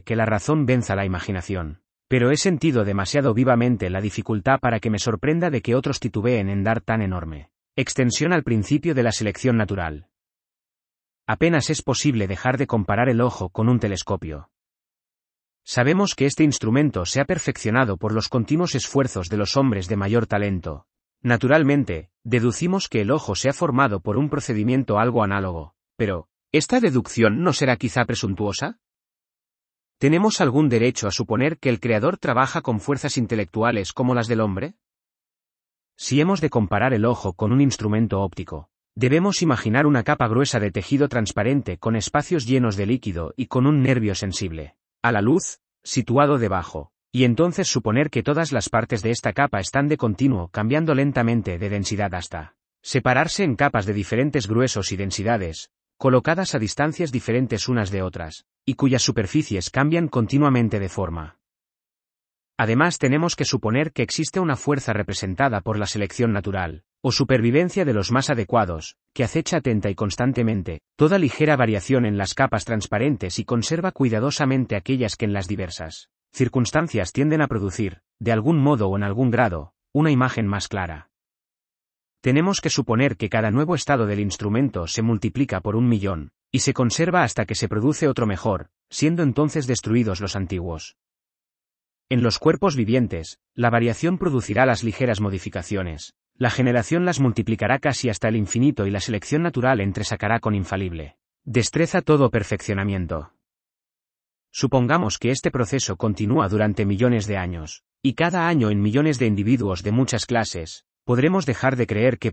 que la razón venza la imaginación. Pero he sentido demasiado vivamente la dificultad para que me sorprenda de que otros titubeen en dar tan enorme extensión al principio de la selección natural. Apenas es posible dejar de comparar el ojo con un telescopio. Sabemos que este instrumento se ha perfeccionado por los continuos esfuerzos de los hombres de mayor talento. Naturalmente, deducimos que el ojo se ha formado por un procedimiento algo análogo, pero, ¿esta deducción no será quizá presuntuosa? ¿Tenemos algún derecho a suponer que el Creador trabaja con fuerzas intelectuales como las del hombre? Si hemos de comparar el ojo con un instrumento óptico, debemos imaginar una capa gruesa de tejido transparente con espacios llenos de líquido y con un nervio sensible a la luz, situado debajo, y entonces suponer que todas las partes de esta capa están de continuo cambiando lentamente de densidad hasta separarse en capas de diferentes gruesos y densidades, colocadas a distancias diferentes unas de otras, y cuyas superficies cambian continuamente de forma. Además tenemos que suponer que existe una fuerza representada por la selección natural, o supervivencia de los más adecuados, que acecha atenta y constantemente toda ligera variación en las capas transparentes y conserva cuidadosamente aquellas que en las diversas circunstancias tienden a producir, de algún modo o en algún grado, una imagen más clara. Tenemos que suponer que cada nuevo estado del instrumento se multiplica por 1.000.000, y se conserva hasta que se produce otro mejor, siendo entonces destruidos los antiguos. En los cuerpos vivientes, la variación producirá las ligeras modificaciones, la generación las multiplicará casi hasta el infinito y la selección natural entresacará con infalible destreza todo perfeccionamiento. Supongamos que este proceso continúa durante millones de años, y cada año en millones de individuos de muchas clases, podremos dejar de creer que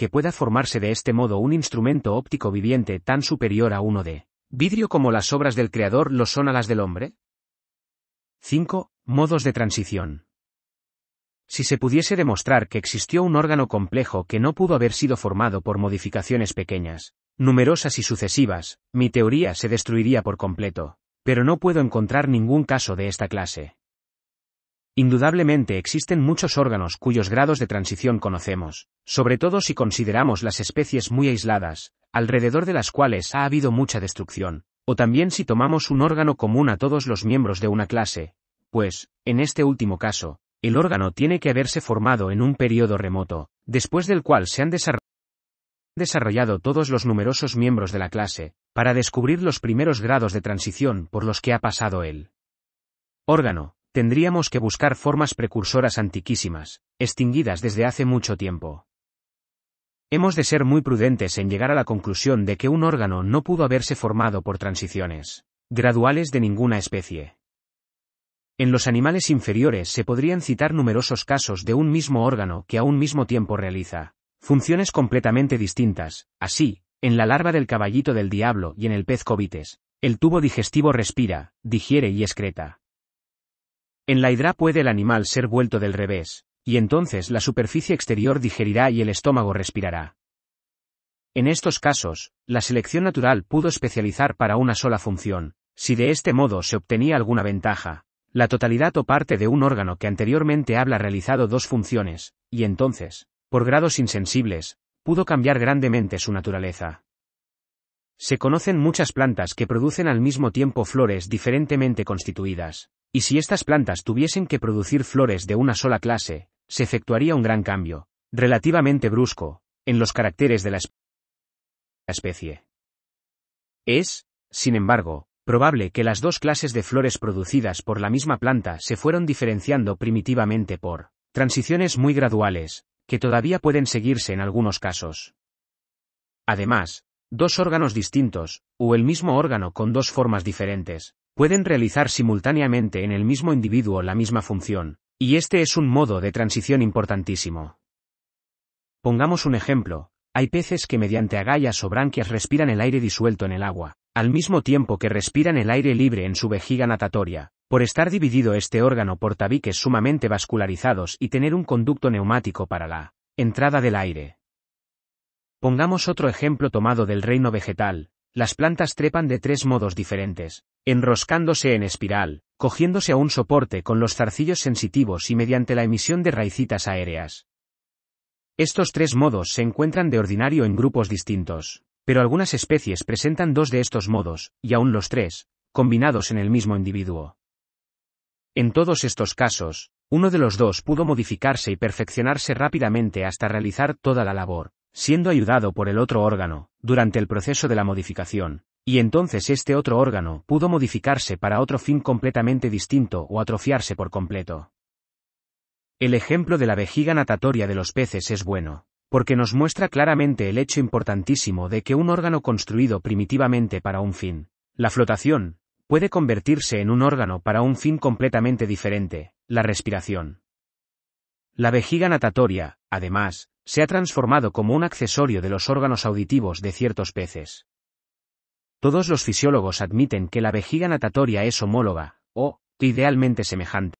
pueda formarse de este modo un instrumento óptico viviente tan superior a uno de vidrio como las obras del Creador lo son a las del hombre. 5. Modos de transición. Si se pudiese demostrar que existió un órgano complejo que no pudo haber sido formado por modificaciones pequeñas, numerosas y sucesivas, mi teoría se destruiría por completo, pero no puedo encontrar ningún caso de esta clase. Indudablemente existen muchos órganos cuyos grados de transición conocemos, sobre todo si consideramos las especies muy aisladas, alrededor de las cuales ha habido mucha destrucción, o también si tomamos un órgano común a todos los miembros de una clase, pues, en este último caso, el órgano tiene que haberse formado en un periodo remoto, después del cual se han desarrollado todos los numerosos miembros de la clase, para descubrir los primeros grados de transición por los que ha pasado el órgano. Tendríamos que buscar formas precursoras antiquísimas, extinguidas desde hace mucho tiempo. Hemos de ser muy prudentes en llegar a la conclusión de que un órgano no pudo haberse formado por transiciones graduales de ninguna especie. En los animales inferiores se podrían citar numerosos casos de un mismo órgano que a un mismo tiempo realiza funciones completamente distintas. Así, en la larva del caballito del diablo y en el pez cobites, el tubo digestivo respira, digiere y excreta. En la hidra puede el animal ser vuelto del revés, y entonces la superficie exterior digerirá y el estómago respirará. En estos casos, la selección natural pudo especializar para una sola función, si de este modo se obtenía alguna ventaja, la totalidad o parte de un órgano que anteriormente había realizado dos funciones, y entonces, por grados insensibles, pudo cambiar grandemente su naturaleza. Se conocen muchas plantas que producen al mismo tiempo flores diferentemente constituidas. Y si estas plantas tuviesen que producir flores de una sola clase, se efectuaría un gran cambio, relativamente brusco, en los caracteres de la especie. Es, sin embargo, probable que las dos clases de flores producidas por la misma planta se fueron diferenciando primitivamente por transiciones muy graduales, que todavía pueden seguirse en algunos casos. Además, dos órganos distintos, o el mismo órgano con dos formas diferentes, pueden realizar simultáneamente en el mismo individuo la misma función, y este es un modo de transición importantísimo. Pongamos un ejemplo: hay peces que mediante agallas o branquias respiran el aire disuelto en el agua, al mismo tiempo que respiran el aire libre en su vejiga natatoria, por estar dividido este órgano por tabiques sumamente vascularizados y tener un conducto neumático para la entrada del aire. Pongamos otro ejemplo tomado del reino vegetal. Las plantas trepan de tres modos diferentes, enroscándose en espiral, cogiéndose a un soporte con los zarcillos sensitivos y mediante la emisión de raicitas aéreas. Estos tres modos se encuentran de ordinario en grupos distintos, pero algunas especies presentan dos de estos modos, y aún los tres, combinados en el mismo individuo. En todos estos casos, uno de los dos pudo modificarse y perfeccionarse rápidamente hasta realizar toda la labor, siendo ayudado por el otro órgano, durante el proceso de la modificación, y entonces este otro órgano pudo modificarse para otro fin completamente distinto o atrofiarse por completo. El ejemplo de la vejiga natatoria de los peces es bueno, porque nos muestra claramente el hecho importantísimo de que un órgano construido primitivamente para un fin, la flotación, puede convertirse en un órgano para un fin completamente diferente, la respiración. La vejiga natatoria, además, se ha transformado como un accesorio de los órganos auditivos de ciertos peces. Todos los fisiólogos admiten que la vejiga natatoria es homóloga, o, idealmente semejante,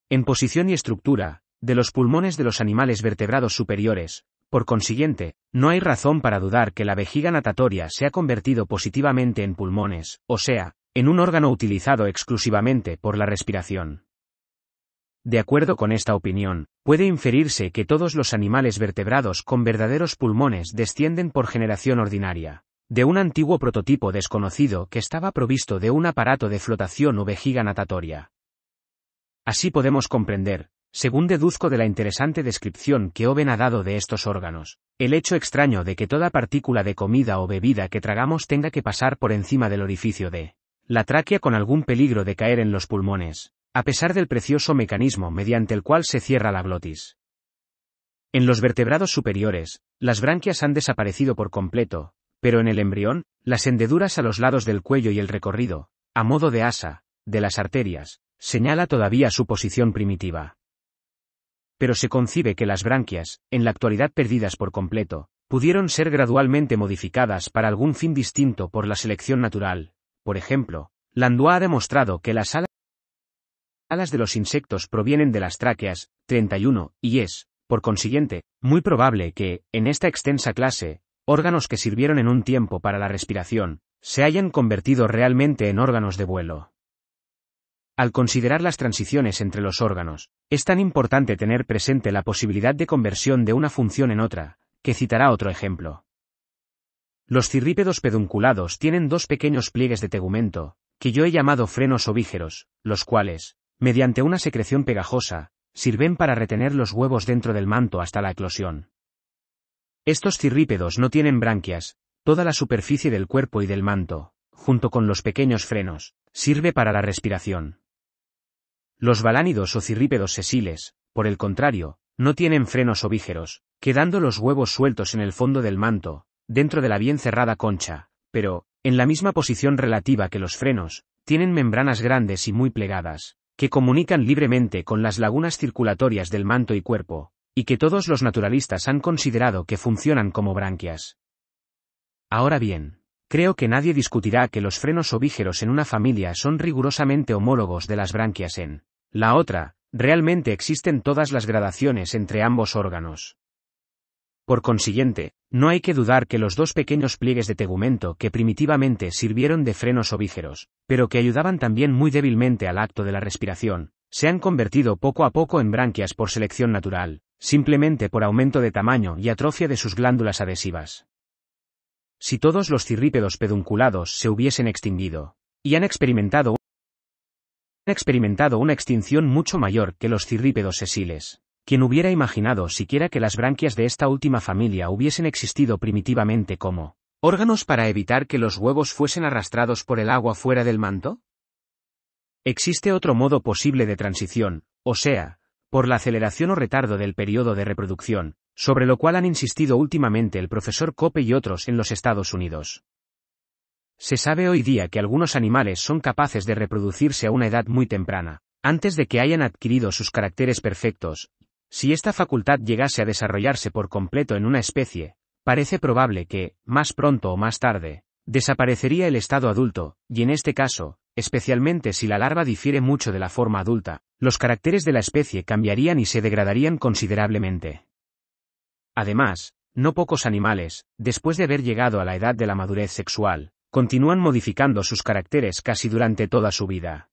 en posición y estructura, de los pulmones de los animales vertebrados superiores. Por consiguiente, no hay razón para dudar que la vejiga natatoria se ha convertido positivamente en pulmones, o sea, en un órgano utilizado exclusivamente por la respiración. De acuerdo con esta opinión, puede inferirse que todos los animales vertebrados con verdaderos pulmones descienden por generación ordinaria, de un antiguo prototipo desconocido que estaba provisto de un aparato de flotación o vejiga natatoria. Así podemos comprender, según deduzco de la interesante descripción que Owen ha dado de estos órganos, el hecho extraño de que toda partícula de comida o bebida que tragamos tenga que pasar por encima del orificio de la tráquea con algún peligro de caer en los pulmones, a pesar del precioso mecanismo mediante el cual se cierra la glotis. En los vertebrados superiores, las branquias han desaparecido por completo, pero en el embrión, las hendeduras a los lados del cuello y el recorrido, a modo de asa, de las arterias, señala todavía su posición primitiva. Pero se concibe que las branquias, en la actualidad perdidas por completo, pudieron ser gradualmente modificadas para algún fin distinto por la selección natural. Por ejemplo, Landois ha demostrado que las alas de los insectos provienen de las tráqueas, 31, y es, por consiguiente, muy probable que, en esta extensa clase, órganos que sirvieron en un tiempo para la respiración, se hayan convertido realmente en órganos de vuelo. Al considerar las transiciones entre los órganos, es tan importante tener presente la posibilidad de conversión de una función en otra, que citará otro ejemplo. Los cirrípedos pedunculados tienen dos pequeños pliegues de tegumento, que yo he llamado frenos ovígeros, los cuales, mediante una secreción pegajosa, sirven para retener los huevos dentro del manto hasta la eclosión. Estos cirrípedos no tienen branquias, toda la superficie del cuerpo y del manto, junto con los pequeños frenos, sirve para la respiración. Los balánidos o cirrípedos sesiles, por el contrario, no tienen frenos ovígeros, quedando los huevos sueltos en el fondo del manto, dentro de la bien cerrada concha, pero, en la misma posición relativa que los frenos, tienen membranas grandes y muy plegadas, que comunican libremente con las lagunas circulatorias del manto y cuerpo, y que todos los naturalistas han considerado que funcionan como branquias. Ahora bien, creo que nadie discutirá que los frenos ovígeros en una familia son rigurosamente homólogos de las branquias en la otra. Realmente existen todas las gradaciones entre ambos órganos. Por consiguiente, no hay que dudar que los dos pequeños pliegues de tegumento que primitivamente sirvieron de frenos ovígeros, pero que ayudaban también muy débilmente al acto de la respiración, se han convertido poco a poco en branquias por selección natural, simplemente por aumento de tamaño y atrofia de sus glándulas adhesivas. Si todos los cirrípedos pedunculados se hubiesen extinguido, y han experimentado una extinción mucho mayor que los cirrípedos sesiles, ¿quién hubiera imaginado siquiera que las branquias de esta última familia hubiesen existido primitivamente como órganos para evitar que los huevos fuesen arrastrados por el agua fuera del manto? Existe otro modo posible de transición, o sea, por la aceleración o retardo del periodo de reproducción, sobre lo cual han insistido últimamente el profesor Cope y otros en los Estados Unidos. Se sabe hoy día que algunos animales son capaces de reproducirse a una edad muy temprana, antes de que hayan adquirido sus caracteres perfectos. Si esta facultad llegase a desarrollarse por completo en una especie, parece probable que, más pronto o más tarde, desaparecería el estado adulto, y en este caso, especialmente si la larva difiere mucho de la forma adulta, los caracteres de la especie cambiarían y se degradarían considerablemente. Además, no pocos animales, después de haber llegado a la edad de la madurez sexual, continúan modificando sus caracteres casi durante toda su vida.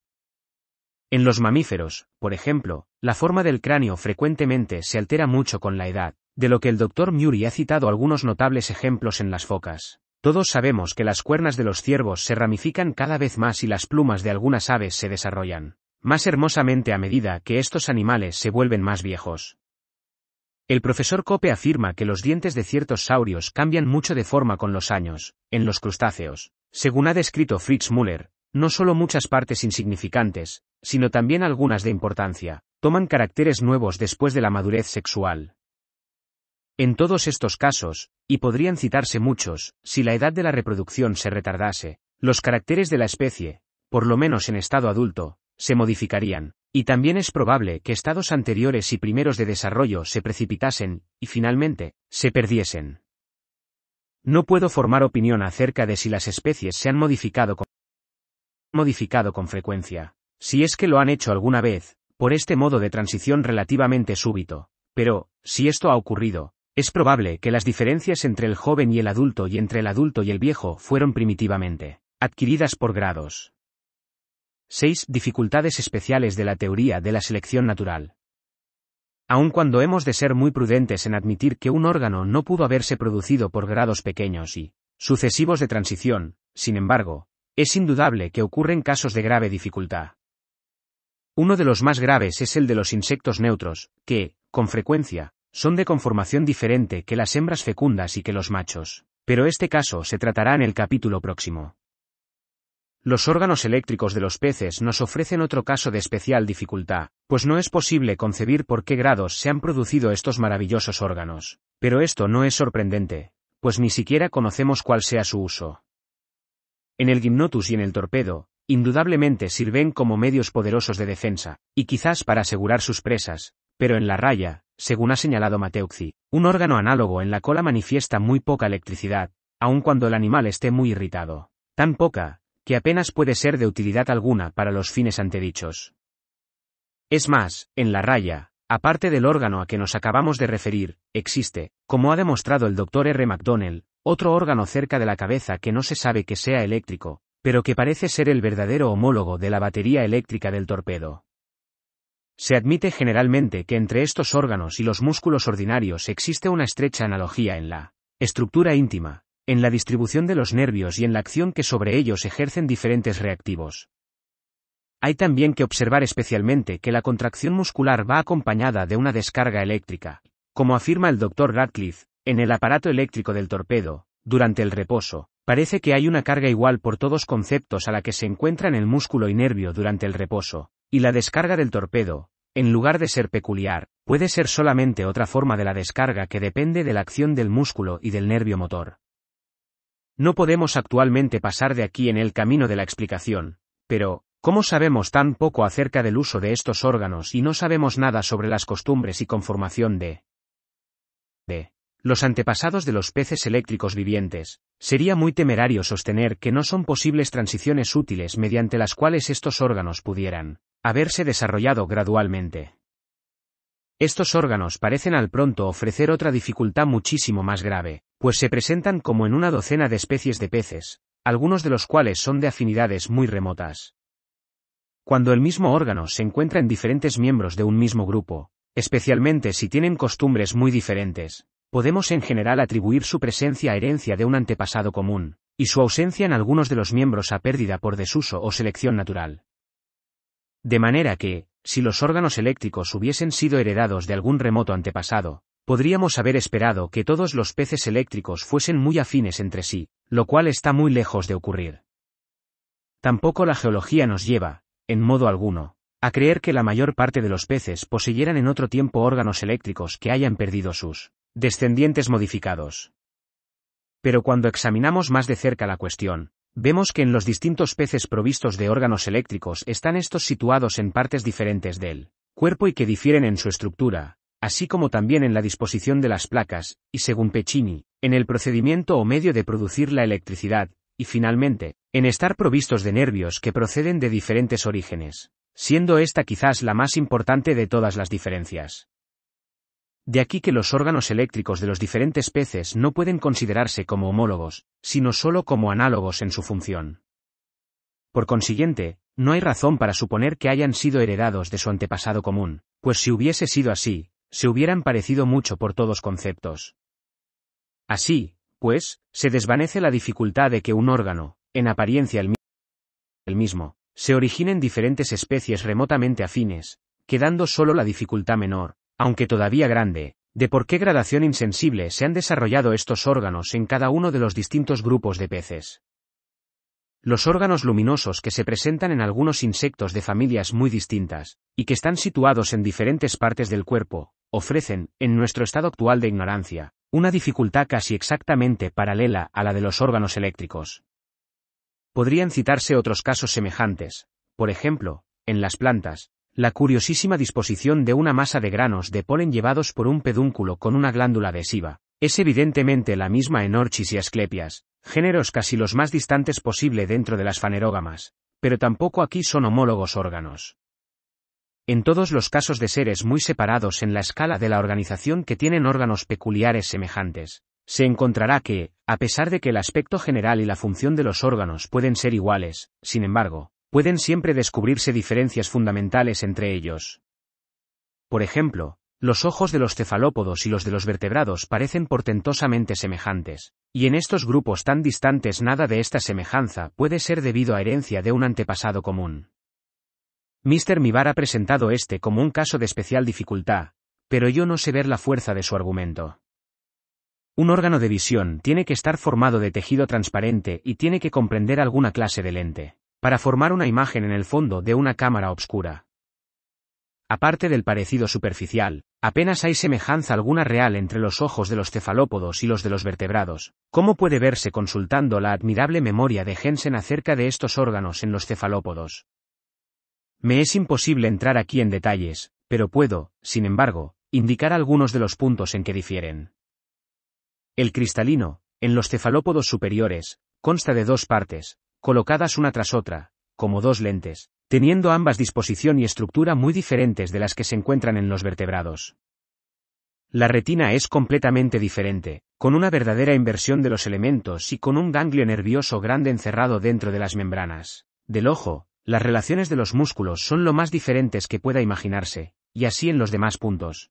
En los mamíferos, por ejemplo, la forma del cráneo frecuentemente se altera mucho con la edad, de lo que el Dr. Murray ha citado algunos notables ejemplos en las focas. Todos sabemos que las cuernas de los ciervos se ramifican cada vez más y las plumas de algunas aves se desarrollan más hermosamente a medida que estos animales se vuelven más viejos. El profesor Cope afirma que los dientes de ciertos saurios cambian mucho de forma con los años. En los crustáceos, según ha descrito Fritz Müller, no solo muchas partes insignificantes, sino también algunas de importancia, toman caracteres nuevos después de la madurez sexual. En todos estos casos, y podrían citarse muchos, si la edad de la reproducción se retardase, los caracteres de la especie, por lo menos en estado adulto, se modificarían, y también es probable que estados anteriores y primeros de desarrollo se precipitasen, y finalmente, se perdiesen. No puedo formar opinión acerca de si las especies se han modificado con frecuencia, si es que lo han hecho alguna vez, por este modo de transición relativamente súbito, pero, si esto ha ocurrido, es probable que las diferencias entre el joven y el adulto y entre el adulto y el viejo fueron primitivamente adquiridas por grados. 6. Dificultades especiales de la teoría de la selección natural. Aun cuando hemos de ser muy prudentes en admitir que un órgano no pudo haberse producido por grados pequeños y sucesivos de transición, sin embargo, es indudable que ocurren casos de grave dificultad. Uno de los más graves es el de los insectos neutros, que, con frecuencia, son de conformación diferente que las hembras fecundas y que los machos, pero este caso se tratará en el capítulo próximo. Los órganos eléctricos de los peces nos ofrecen otro caso de especial dificultad, pues no es posible concebir por qué grados se han producido estos maravillosos órganos. Pero esto no es sorprendente, pues ni siquiera conocemos cuál sea su uso. En el Gymnotus y en el torpedo, indudablemente sirven como medios poderosos de defensa, y quizás para asegurar sus presas, pero en la raya, según ha señalado Mateucci, un órgano análogo en la cola manifiesta muy poca electricidad, aun cuando el animal esté muy irritado. Tan poca, que apenas puede ser de utilidad alguna para los fines antedichos. Es más, en la raya, aparte del órgano a que nos acabamos de referir, existe, como ha demostrado el Dr. R. McDonnell, otro órgano cerca de la cabeza que no se sabe que sea eléctrico, pero que parece ser el verdadero homólogo de la batería eléctrica del torpedo. Se admite generalmente que entre estos órganos y los músculos ordinarios existe una estrecha analogía en la estructura íntima, en la distribución de los nervios y en la acción que sobre ellos ejercen diferentes reactivos. Hay también que observar especialmente que la contracción muscular va acompañada de una descarga eléctrica, como afirma el Dr. Radcliffe, en el aparato eléctrico del torpedo, durante el reposo. Parece que hay una carga igual por todos conceptos a la que se encuentran el músculo y nervio durante el reposo, y la descarga del torpedo, en lugar de ser peculiar, puede ser solamente otra forma de la descarga que depende de la acción del músculo y del nervio motor. No podemos actualmente pasar de aquí en el camino de la explicación, pero, ¿cómo sabemos tan poco acerca del uso de estos órganos y no sabemos nada sobre las costumbres y conformación de los antepasados de los peces eléctricos vivientes? Sería muy temerario sostener que no son posibles transiciones útiles mediante las cuales estos órganos pudieran haberse desarrollado gradualmente. Estos órganos parecen al pronto ofrecer otra dificultad muchísimo más grave, pues se presentan como en una docena de especies de peces, algunos de los cuales son de afinidades muy remotas. Cuando el mismo órgano se encuentra en diferentes miembros de un mismo grupo, especialmente si tienen costumbres muy diferentes, podemos en general atribuir su presencia a herencia de un antepasado común, y su ausencia en algunos de los miembros a pérdida por desuso o selección natural. De manera que, si los órganos eléctricos hubiesen sido heredados de algún remoto antepasado, podríamos haber esperado que todos los peces eléctricos fuesen muy afines entre sí, lo cual está muy lejos de ocurrir. Tampoco la geología nos lleva, en modo alguno, a creer que la mayor parte de los peces poseyeran en otro tiempo órganos eléctricos que hayan perdido sus descendientes modificados. Pero cuando examinamos más de cerca la cuestión, vemos que en los distintos peces provistos de órganos eléctricos están estos situados en partes diferentes del cuerpo y que difieren en su estructura, así como también en la disposición de las placas, y según Pecini, en el procedimiento o medio de producir la electricidad, y finalmente, en estar provistos de nervios que proceden de diferentes orígenes, siendo esta quizás la más importante de todas las diferencias. De aquí que los órganos eléctricos de los diferentes peces no pueden considerarse como homólogos, sino solo como análogos en su función. Por consiguiente, no hay razón para suponer que hayan sido heredados de su antepasado común, pues si hubiese sido así, se hubieran parecido mucho por todos conceptos. Así, pues, se desvanece la dificultad de que un órgano, en apariencia el mismo, se origine en diferentes especies remotamente afines, quedando solo la dificultad menor, aunque todavía grande, de por qué gradación insensible se han desarrollado estos órganos en cada uno de los distintos grupos de peces. Los órganos luminosos que se presentan en algunos insectos de familias muy distintas, y que están situados en diferentes partes del cuerpo, ofrecen, en nuestro estado actual de ignorancia, una dificultad casi exactamente paralela a la de los órganos eléctricos. Podrían citarse otros casos semejantes, por ejemplo, en las plantas, la curiosísima disposición de una masa de granos de polen llevados por un pedúnculo con una glándula adhesiva, es evidentemente la misma en Orchis y Asclepias, géneros casi los más distantes posible dentro de las fanerógamas, pero tampoco aquí son homólogos órganos. En todos los casos de seres muy separados en la escala de la organización que tienen órganos peculiares semejantes, se encontrará que, a pesar de que el aspecto general y la función de los órganos pueden ser iguales, sin embargo, pueden siempre descubrirse diferencias fundamentales entre ellos. Por ejemplo, los ojos de los cefalópodos y los de los vertebrados parecen portentosamente semejantes, y en estos grupos tan distantes nada de esta semejanza puede ser debido a herencia de un antepasado común. Mr. Mivar ha presentado este como un caso de especial dificultad, pero yo no sé ver la fuerza de su argumento. Un órgano de visión tiene que estar formado de tejido transparente y tiene que comprender alguna clase de lente, para formar una imagen en el fondo de una cámara obscura. Aparte del parecido superficial, apenas hay semejanza alguna real entre los ojos de los cefalópodos y los de los vertebrados, como puede verse consultando la admirable memoria de Jensen acerca de estos órganos en los cefalópodos. Me es imposible entrar aquí en detalles, pero puedo, sin embargo, indicar algunos de los puntos en que difieren. El cristalino, en los cefalópodos superiores, consta de dos partes, colocadas una tras otra, como dos lentes, teniendo ambas disposición y estructura muy diferentes de las que se encuentran en los vertebrados. La retina es completamente diferente, con una verdadera inversión de los elementos y con un ganglio nervioso grande encerrado dentro de las membranas del ojo. Las relaciones de los músculos son lo más diferentes que pueda imaginarse, y así en los demás puntos.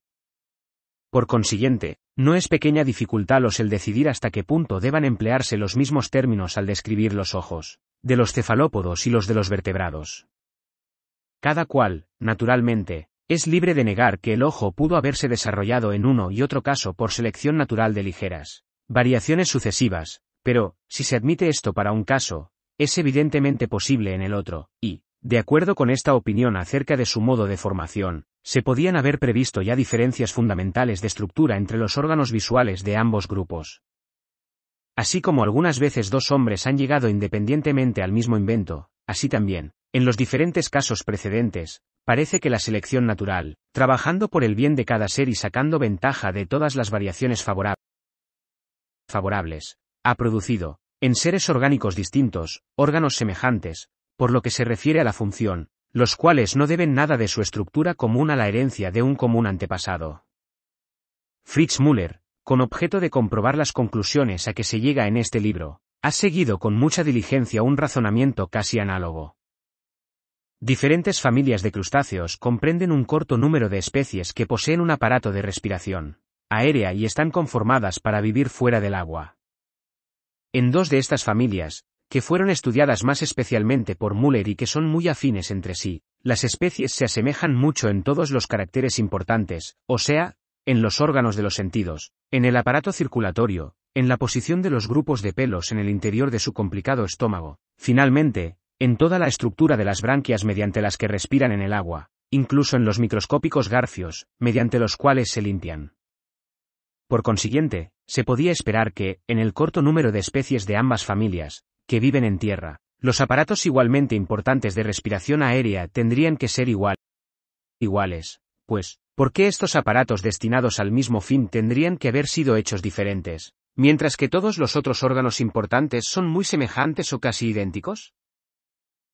Por consiguiente, no es pequeña dificultad el decidir hasta qué punto deban emplearse los mismos términos al describir los ojos de los cefalópodos y los de los vertebrados. Cada cual, naturalmente, es libre de negar que el ojo pudo haberse desarrollado en uno y otro caso por selección natural de ligeras variaciones sucesivas, pero, si se admite esto para un caso, es evidentemente posible en el otro, y, de acuerdo con esta opinión acerca de su modo de formación, se podían haber previsto ya diferencias fundamentales de estructura entre los órganos visuales de ambos grupos. Así como algunas veces dos hombres han llegado independientemente al mismo invento, así también, en los diferentes casos precedentes, parece que la selección natural, trabajando por el bien de cada ser y sacando ventaja de todas las variaciones favorables, ha producido, en seres orgánicos distintos, órganos semejantes, por lo que se refiere a la función, los cuales no deben nada de su estructura común a la herencia de un común antepasado. Fritz Müller, con objeto de comprobar las conclusiones a que se llega en este libro, ha seguido con mucha diligencia un razonamiento casi análogo. Diferentes familias de crustáceos comprenden un corto número de especies que poseen un aparato de respiración aérea y están conformadas para vivir fuera del agua. En dos de estas familias, que fueron estudiadas más especialmente por Müller y que son muy afines entre sí, las especies se asemejan mucho en todos los caracteres importantes, o sea, en los órganos de los sentidos, en el aparato circulatorio, en la posición de los grupos de pelos en el interior de su complicado estómago, finalmente, en toda la estructura de las branquias mediante las que respiran en el agua, incluso en los microscópicos garfios, mediante los cuales se limpian. Por consiguiente, se podía esperar que, en el corto número de especies de ambas familias, que viven en tierra, los aparatos igualmente importantes de respiración aérea tendrían que ser iguales, pues, ¿por qué estos aparatos destinados al mismo fin tendrían que haber sido hechos diferentes, mientras que todos los otros órganos importantes son muy semejantes o casi idénticos?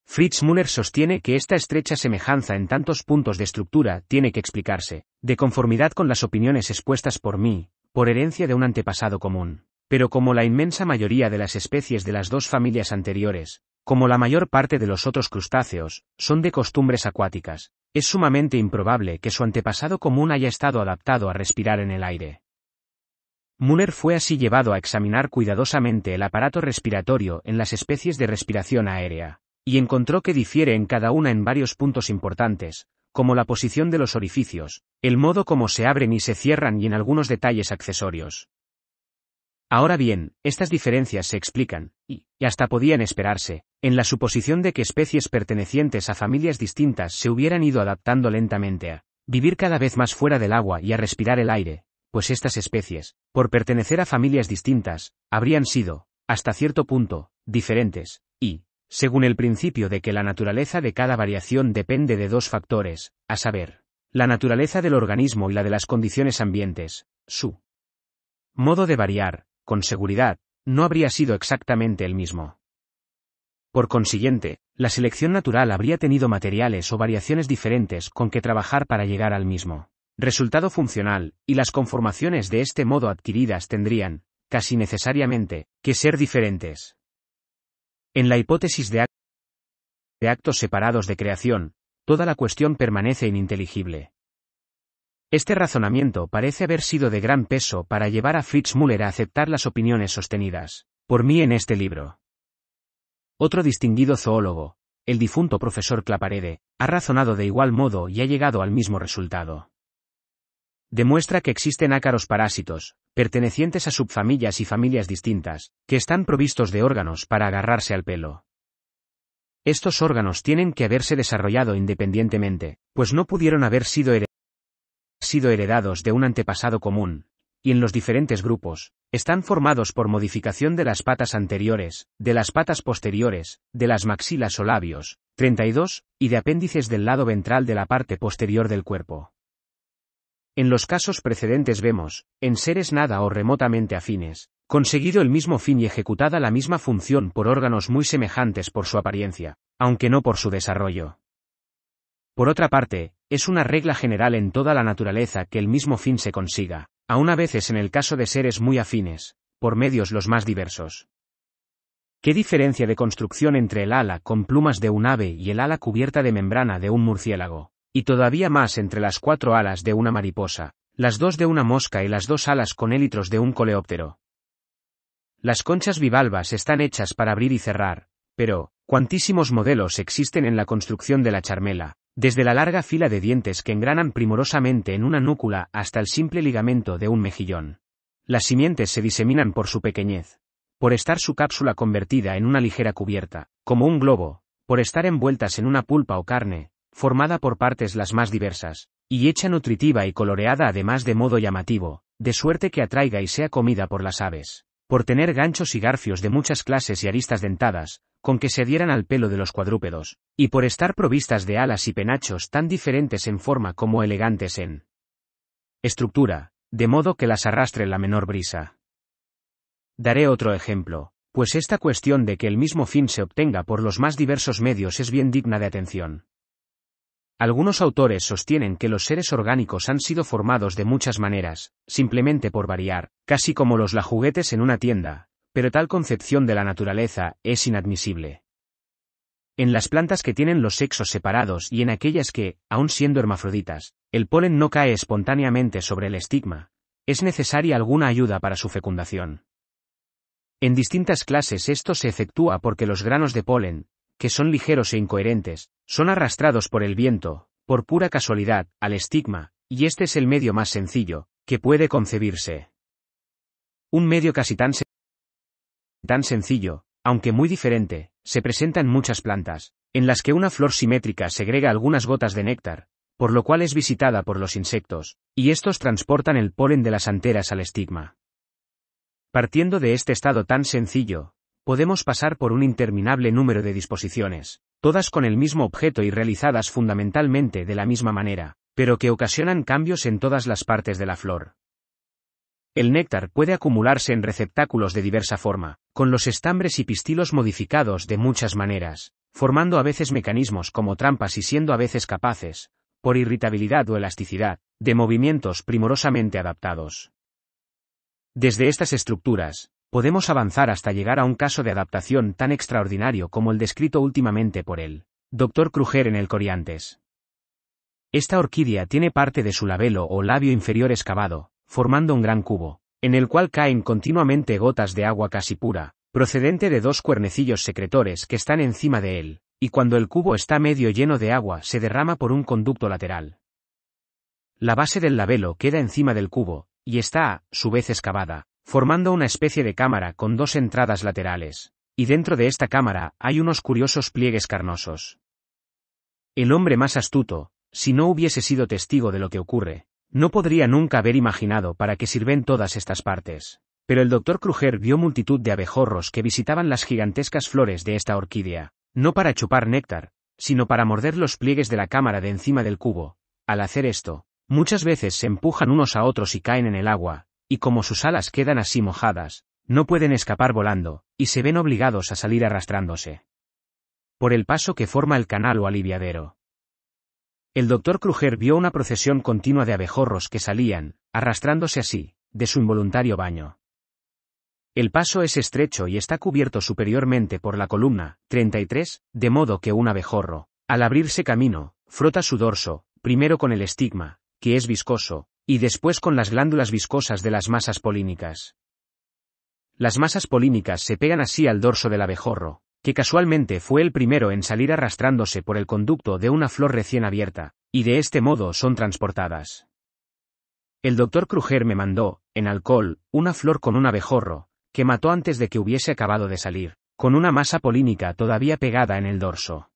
Fritz Müller sostiene que esta estrecha semejanza en tantos puntos de estructura tiene que explicarse, de conformidad con las opiniones expuestas por mí, por herencia de un antepasado común. Pero como la inmensa mayoría de las especies de las dos familias anteriores, como la mayor parte de los otros crustáceos, son de costumbres acuáticas, es sumamente improbable que su antepasado común haya estado adaptado a respirar en el aire. Müller fue así llevado a examinar cuidadosamente el aparato respiratorio en las especies de respiración aérea, y encontró que difiere en cada una en varios puntos importantes, como la posición de los orificios, el modo como se abren y se cierran y en algunos detalles accesorios. Ahora bien, estas diferencias se explican, y hasta podían esperarse, en la suposición de que especies pertenecientes a familias distintas se hubieran ido adaptando lentamente a vivir cada vez más fuera del agua y a respirar el aire, pues estas especies, por pertenecer a familias distintas, habrían sido, hasta cierto punto, diferentes, y, según el principio de que la naturaleza de cada variación depende de dos factores, a saber, la naturaleza del organismo y la de las condiciones ambientes, su modo de variar, con seguridad, no habría sido exactamente el mismo. Por consiguiente, la selección natural habría tenido materiales o variaciones diferentes con que trabajar para llegar al mismo resultado funcional, y las conformaciones de este modo adquiridas tendrían, casi necesariamente, que ser diferentes. En la hipótesis de actos separados de creación, toda la cuestión permanece ininteligible. Este razonamiento parece haber sido de gran peso para llevar a Fritz Müller a aceptar las opiniones sostenidas por mí en este libro. Otro distinguido zoólogo, el difunto profesor Claparede, ha razonado de igual modo y ha llegado al mismo resultado. Demuestra que existen ácaros parásitos, pertenecientes a subfamilias y familias distintas, que están provistos de órganos para agarrarse al pelo. Estos órganos tienen que haberse desarrollado independientemente, pues no pudieron haber sido heredados de un antepasado común, y en los diferentes grupos, están formados por modificación de las patas anteriores, de las patas posteriores, de las maxilas o labios, 32, y de apéndices del lado ventral de la parte posterior del cuerpo. En los casos precedentes vemos, en seres nada o remotamente afines, conseguido el mismo fin y ejecutada la misma función por órganos muy semejantes por su apariencia, aunque no por su desarrollo. Por otra parte, es una regla general en toda la naturaleza que el mismo fin se consiga, aun a veces en el caso de seres muy afines, por medios los más diversos. ¿Qué diferencia de construcción entre el ala con plumas de un ave y el ala cubierta de membrana de un murciélago? Y todavía más entre las 4 alas de una mariposa, las 2 de una mosca y las 2 alas con élitros de un coleóptero. Las conchas bivalvas están hechas para abrir y cerrar, pero, cuantísimos modelos existen en la construcción de la charmela, desde la larga fila de dientes que engranan primorosamente en una núcula hasta el simple ligamento de un mejillón. Las simientes se diseminan por su pequeñez, por estar su cápsula convertida en una ligera cubierta, como un globo, por estar envueltas en una pulpa o carne, formada por partes las más diversas, y hecha nutritiva y coloreada además de modo llamativo, de suerte que atraiga y sea comida por las aves, por tener ganchos y garfios de muchas clases y aristas dentadas, con que se adhieran al pelo de los cuadrúpedos, y por estar provistas de alas y penachos tan diferentes en forma como elegantes en estructura, de modo que las arrastre la menor brisa. Daré otro ejemplo, pues esta cuestión de que el mismo fin se obtenga por los más diversos medios es bien digna de atención. Algunos autores sostienen que los seres orgánicos han sido formados de muchas maneras, simplemente por variar, casi como los juguetes en una tienda, pero tal concepción de la naturaleza es inadmisible. En las plantas que tienen los sexos separados y en aquellas que, aun siendo hermafroditas, el polen no cae espontáneamente sobre el estigma, es necesaria alguna ayuda para su fecundación. En distintas clases esto se efectúa porque los granos de polen, que son ligeros e incoherentes, son arrastrados por el viento, por pura casualidad, al estigma, y este es el medio más sencillo que puede concebirse. Un medio casi tan sencillo, aunque muy diferente, se presenta en muchas plantas, en las que una flor simétrica segrega algunas gotas de néctar, por lo cual es visitada por los insectos, y estos transportan el polen de las anteras al estigma. Partiendo de este estado tan sencillo, podemos pasar por un interminable número de disposiciones, todas con el mismo objeto y realizadas fundamentalmente de la misma manera, pero que ocasionan cambios en todas las partes de la flor. El néctar puede acumularse en receptáculos de diversa forma, con los estambres y pistilos modificados de muchas maneras, formando a veces mecanismos como trampas y siendo a veces capaces, por irritabilidad o elasticidad, de movimientos primorosamente adaptados. Desde estas estructuras, podemos avanzar hasta llegar a un caso de adaptación tan extraordinario como el descrito últimamente por el Dr. Kruger en el Coriantes. Esta orquídea tiene parte de su labelo o labio inferior excavado, formando un gran cubo, en el cual caen continuamente gotas de agua casi pura, procedente de 2 cuernecillos secretores que están encima de él, y cuando el cubo está medio lleno de agua se derrama por un conducto lateral. La base del labelo queda encima del cubo, y está a su vez excavada, formando una especie de cámara con 2 entradas laterales, y dentro de esta cámara hay unos curiosos pliegues carnosos. El hombre más astuto, si no hubiese sido testigo de lo que ocurre, no podría nunca haber imaginado para qué sirven todas estas partes. Pero el Dr. Kruger vio multitud de abejorros que visitaban las gigantescas flores de esta orquídea, no para chupar néctar, sino para morder los pliegues de la cámara de encima del cubo. Al hacer esto, muchas veces se empujan unos a otros y caen en el agua, y como sus alas quedan así mojadas, no pueden escapar volando, y se ven obligados a salir arrastrándose por el paso que forma el canal o aliviadero. El Dr. Kruger vio una procesión continua de abejorros que salían, arrastrándose así, de su involuntario baño. El paso es estrecho y está cubierto superiormente por la columna 33, de modo que un abejorro, al abrirse camino, frota su dorso, primero con el estigma, que es viscoso, y después con las glándulas viscosas de las masas polínicas. Las masas polínicas se pegan así al dorso del abejorro, que casualmente fue el primero en salir arrastrándose por el conducto de una flor recién abierta, y de este modo son transportadas. El Dr. Kruger me mandó, en alcohol, una flor con un abejorro, que mató antes de que hubiese acabado de salir, con una masa polínica todavía pegada en el dorso.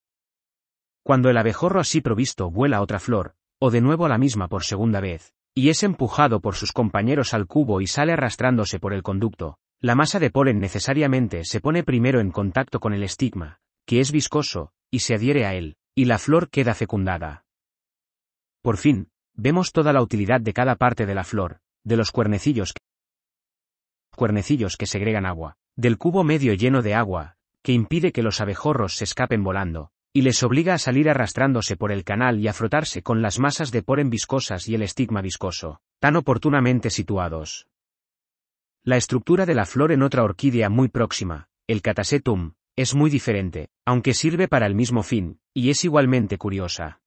Cuando el abejorro así provisto vuela a otra flor, o de nuevo a la misma por segunda vez, y es empujado por sus compañeros al cubo y sale arrastrándose por el conducto, la masa de polen necesariamente se pone primero en contacto con el estigma, que es viscoso, y se adhiere a él, y la flor queda fecundada. Por fin, vemos toda la utilidad de cada parte de la flor, de los cuernecillos que segregan agua, del cubo medio lleno de agua, que impide que los abejorros se escapen volando, y les obliga a salir arrastrándose por el canal y a frotarse con las masas de polen viscosas y el estigma viscoso, tan oportunamente situados. La estructura de la flor en otra orquídea muy próxima, el Catasetum, es muy diferente, aunque sirve para el mismo fin, y es igualmente curiosa.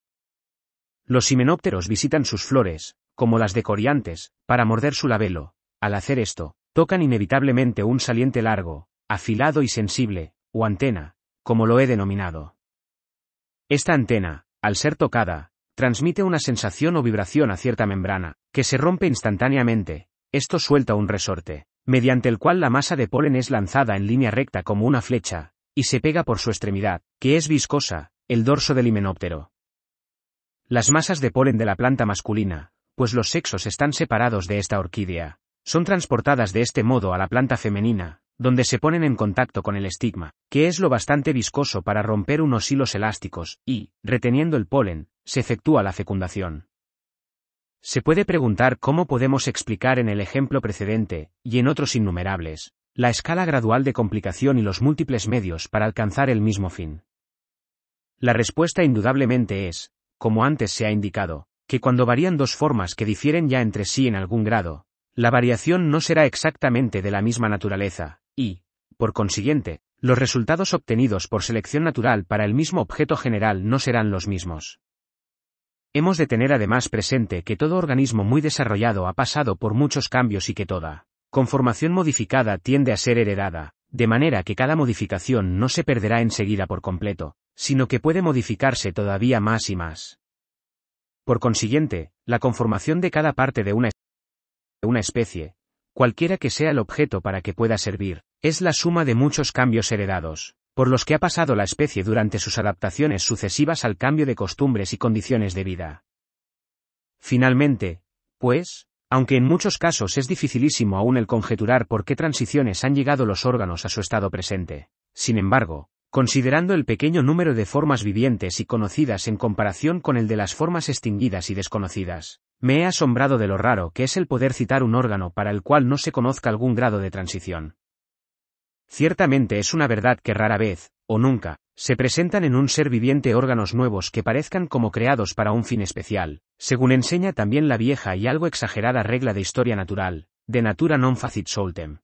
Los himenópteros visitan sus flores, como las de Coriantes, para morder su labelo. Al hacer esto, tocan inevitablemente un saliente largo, afilado y sensible, o antena, como lo he denominado. Esta antena, al ser tocada, transmite una sensación o vibración a cierta membrana, que se rompe instantáneamente. Esto suelta un resorte, mediante el cual la masa de polen es lanzada en línea recta como una flecha, y se pega por su extremidad, que es viscosa, el dorso del himenóptero. Las masas de polen de la planta masculina, pues los sexos están separados de esta orquídea, son transportadas de este modo a la planta femenina, donde se ponen en contacto con el estigma, que es lo bastante viscoso para romper unos hilos elásticos, y, reteniendo el polen, se efectúa la fecundación. Se puede preguntar cómo podemos explicar en el ejemplo precedente, y en otros innumerables, la escala gradual de complicación y los múltiples medios para alcanzar el mismo fin. La respuesta indudablemente es, como antes se ha indicado, que cuando varían dos formas que difieren ya entre sí en algún grado, la variación no será exactamente de la misma naturaleza, y, por consiguiente, los resultados obtenidos por selección natural para el mismo objeto general no serán los mismos. Hemos de tener además presente que todo organismo muy desarrollado ha pasado por muchos cambios y que toda conformación modificada tiende a ser heredada, de manera que cada modificación no se perderá enseguida por completo, sino que puede modificarse todavía más y más. Por consiguiente, la conformación de cada parte de una especie, cualquiera que sea el objeto para que pueda servir, es la suma de muchos cambios heredados, por los que ha pasado la especie durante sus adaptaciones sucesivas al cambio de costumbres y condiciones de vida. Finalmente, pues, aunque en muchos casos es dificilísimo aún el conjeturar por qué transiciones han llegado los órganos a su estado presente, sin embargo, considerando el pequeño número de formas vivientes y conocidas en comparación con el de las formas extinguidas y desconocidas, me he asombrado de lo raro que es el poder citar un órgano para el cual no se conozca algún grado de transición. Ciertamente es una verdad que rara vez, o nunca, se presentan en un ser viviente órganos nuevos que parezcan como creados para un fin especial, según enseña también la vieja y algo exagerada regla de historia natural, de natura non facit soltem.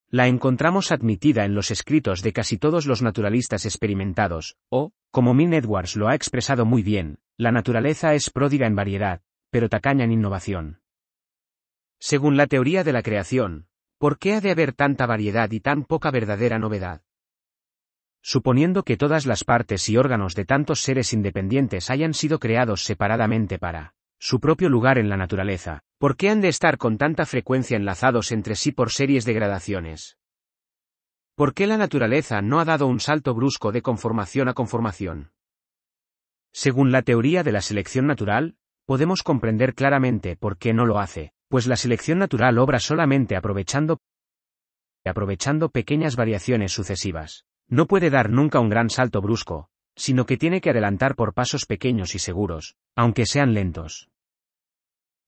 La encontramos admitida en los escritos de casi todos los naturalistas experimentados, o, como Milne Edwards lo ha expresado muy bien, la naturaleza es pródiga en variedad, pero tacaña en innovación. Según la teoría de la creación, ¿por qué ha de haber tanta variedad y tan poca verdadera novedad? Suponiendo que todas las partes y órganos de tantos seres independientes hayan sido creados separadamente para su propio lugar en la naturaleza, ¿por qué han de estar con tanta frecuencia enlazados entre sí por series de gradaciones? ¿Por qué la naturaleza no ha dado un salto brusco de conformación a conformación? Según la teoría de la selección natural, podemos comprender claramente por qué no lo hace, pues la selección natural obra solamente aprovechando pequeñas variaciones sucesivas. No puede dar nunca un gran salto brusco, sino que tiene que adelantar por pasos pequeños y seguros, aunque sean lentos.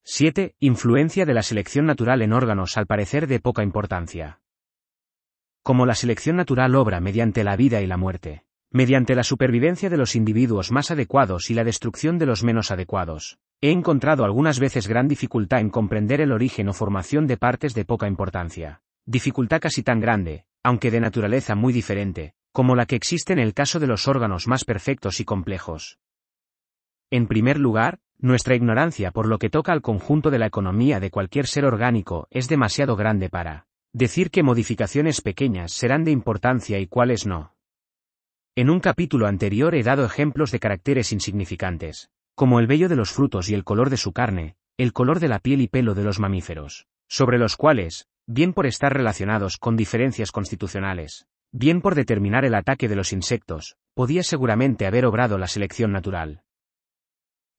7. Influencia de la selección natural en órganos al parecer de poca importancia. Como la selección natural obra mediante la vida y la muerte, mediante la supervivencia de los individuos más adecuados y la destrucción de los menos adecuados, he encontrado algunas veces gran dificultad en comprender el origen o formación de partes de poca importancia, dificultad casi tan grande, aunque de naturaleza muy diferente, como la que existe en el caso de los órganos más perfectos y complejos. En primer lugar, nuestra ignorancia por lo que toca al conjunto de la economía de cualquier ser orgánico es demasiado grande para decir qué modificaciones pequeñas serán de importancia y cuáles no. En un capítulo anterior he dado ejemplos de caracteres insignificantes, como el vello de los frutos y el color de su carne, el color de la piel y pelo de los mamíferos, sobre los cuales, bien por estar relacionados con diferencias constitucionales, bien por determinar el ataque de los insectos, podía seguramente haber obrado la selección natural.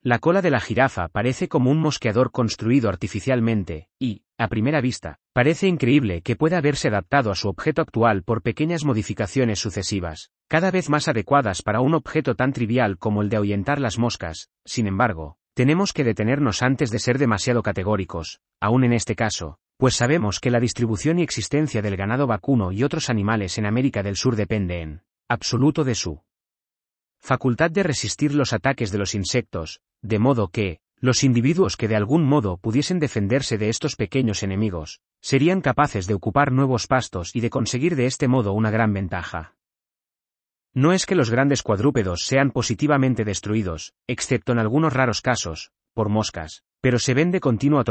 La cola de la jirafa parece como un mosqueador construido artificialmente, y, a primera vista, parece increíble que pueda haberse adaptado a su objeto actual por pequeñas modificaciones sucesivas, cada vez más adecuadas para un objeto tan trivial como el de ahuyentar las moscas. Sin embargo, tenemos que detenernos antes de ser demasiado categóricos, aún en este caso, pues sabemos que la distribución y existencia del ganado vacuno y otros animales en América del Sur depende en absoluto de su facultad de resistir los ataques de los insectos, de modo que, los individuos que de algún modo pudiesen defenderse de estos pequeños enemigos, serían capaces de ocupar nuevos pastos y de conseguir de este modo una gran ventaja. No es que los grandes cuadrúpedos sean positivamente destruidos, excepto en algunos raros casos, por moscas, pero se ven de continuo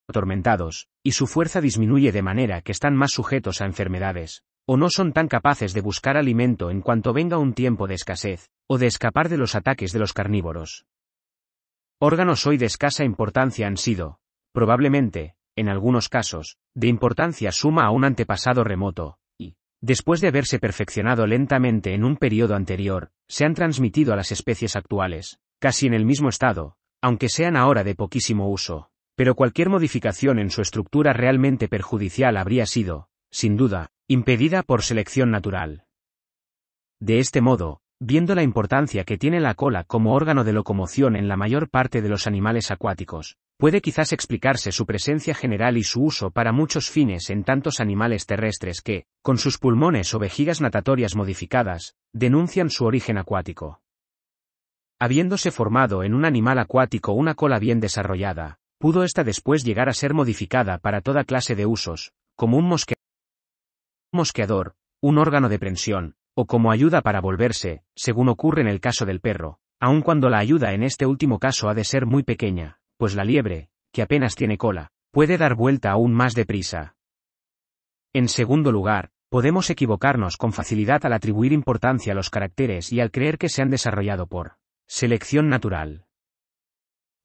atormentados, y su fuerza disminuye de manera que están más sujetos a enfermedades, o no son tan capaces de buscar alimento en cuanto venga un tiempo de escasez, o de escapar de los ataques de los carnívoros. Órganos hoy de escasa importancia han sido, probablemente, en algunos casos, de importancia suma a un antepasado remoto, y, después de haberse perfeccionado lentamente en un periodo anterior, se han transmitido a las especies actuales, casi en el mismo estado, aunque sean ahora de poquísimo uso. Pero cualquier modificación en su estructura realmente perjudicial habría sido, sin duda, impedida por selección natural. De este modo, viendo la importancia que tiene la cola como órgano de locomoción en la mayor parte de los animales acuáticos, puede quizás explicarse su presencia general y su uso para muchos fines en tantos animales terrestres que, con sus pulmones o vejigas natatorias modificadas, denuncian su origen acuático. Habiéndose formado en un animal acuático una cola bien desarrollada, pudo esta después llegar a ser modificada para toda clase de usos, como un mosqueador, un órgano de prensión, o como ayuda para volverse, según ocurre en el caso del perro, aun cuando la ayuda en este último caso ha de ser muy pequeña, pues la liebre, que apenas tiene cola, puede dar vuelta aún más deprisa. En segundo lugar, podemos equivocarnos con facilidad al atribuir importancia a los caracteres y al creer que se han desarrollado por selección natural.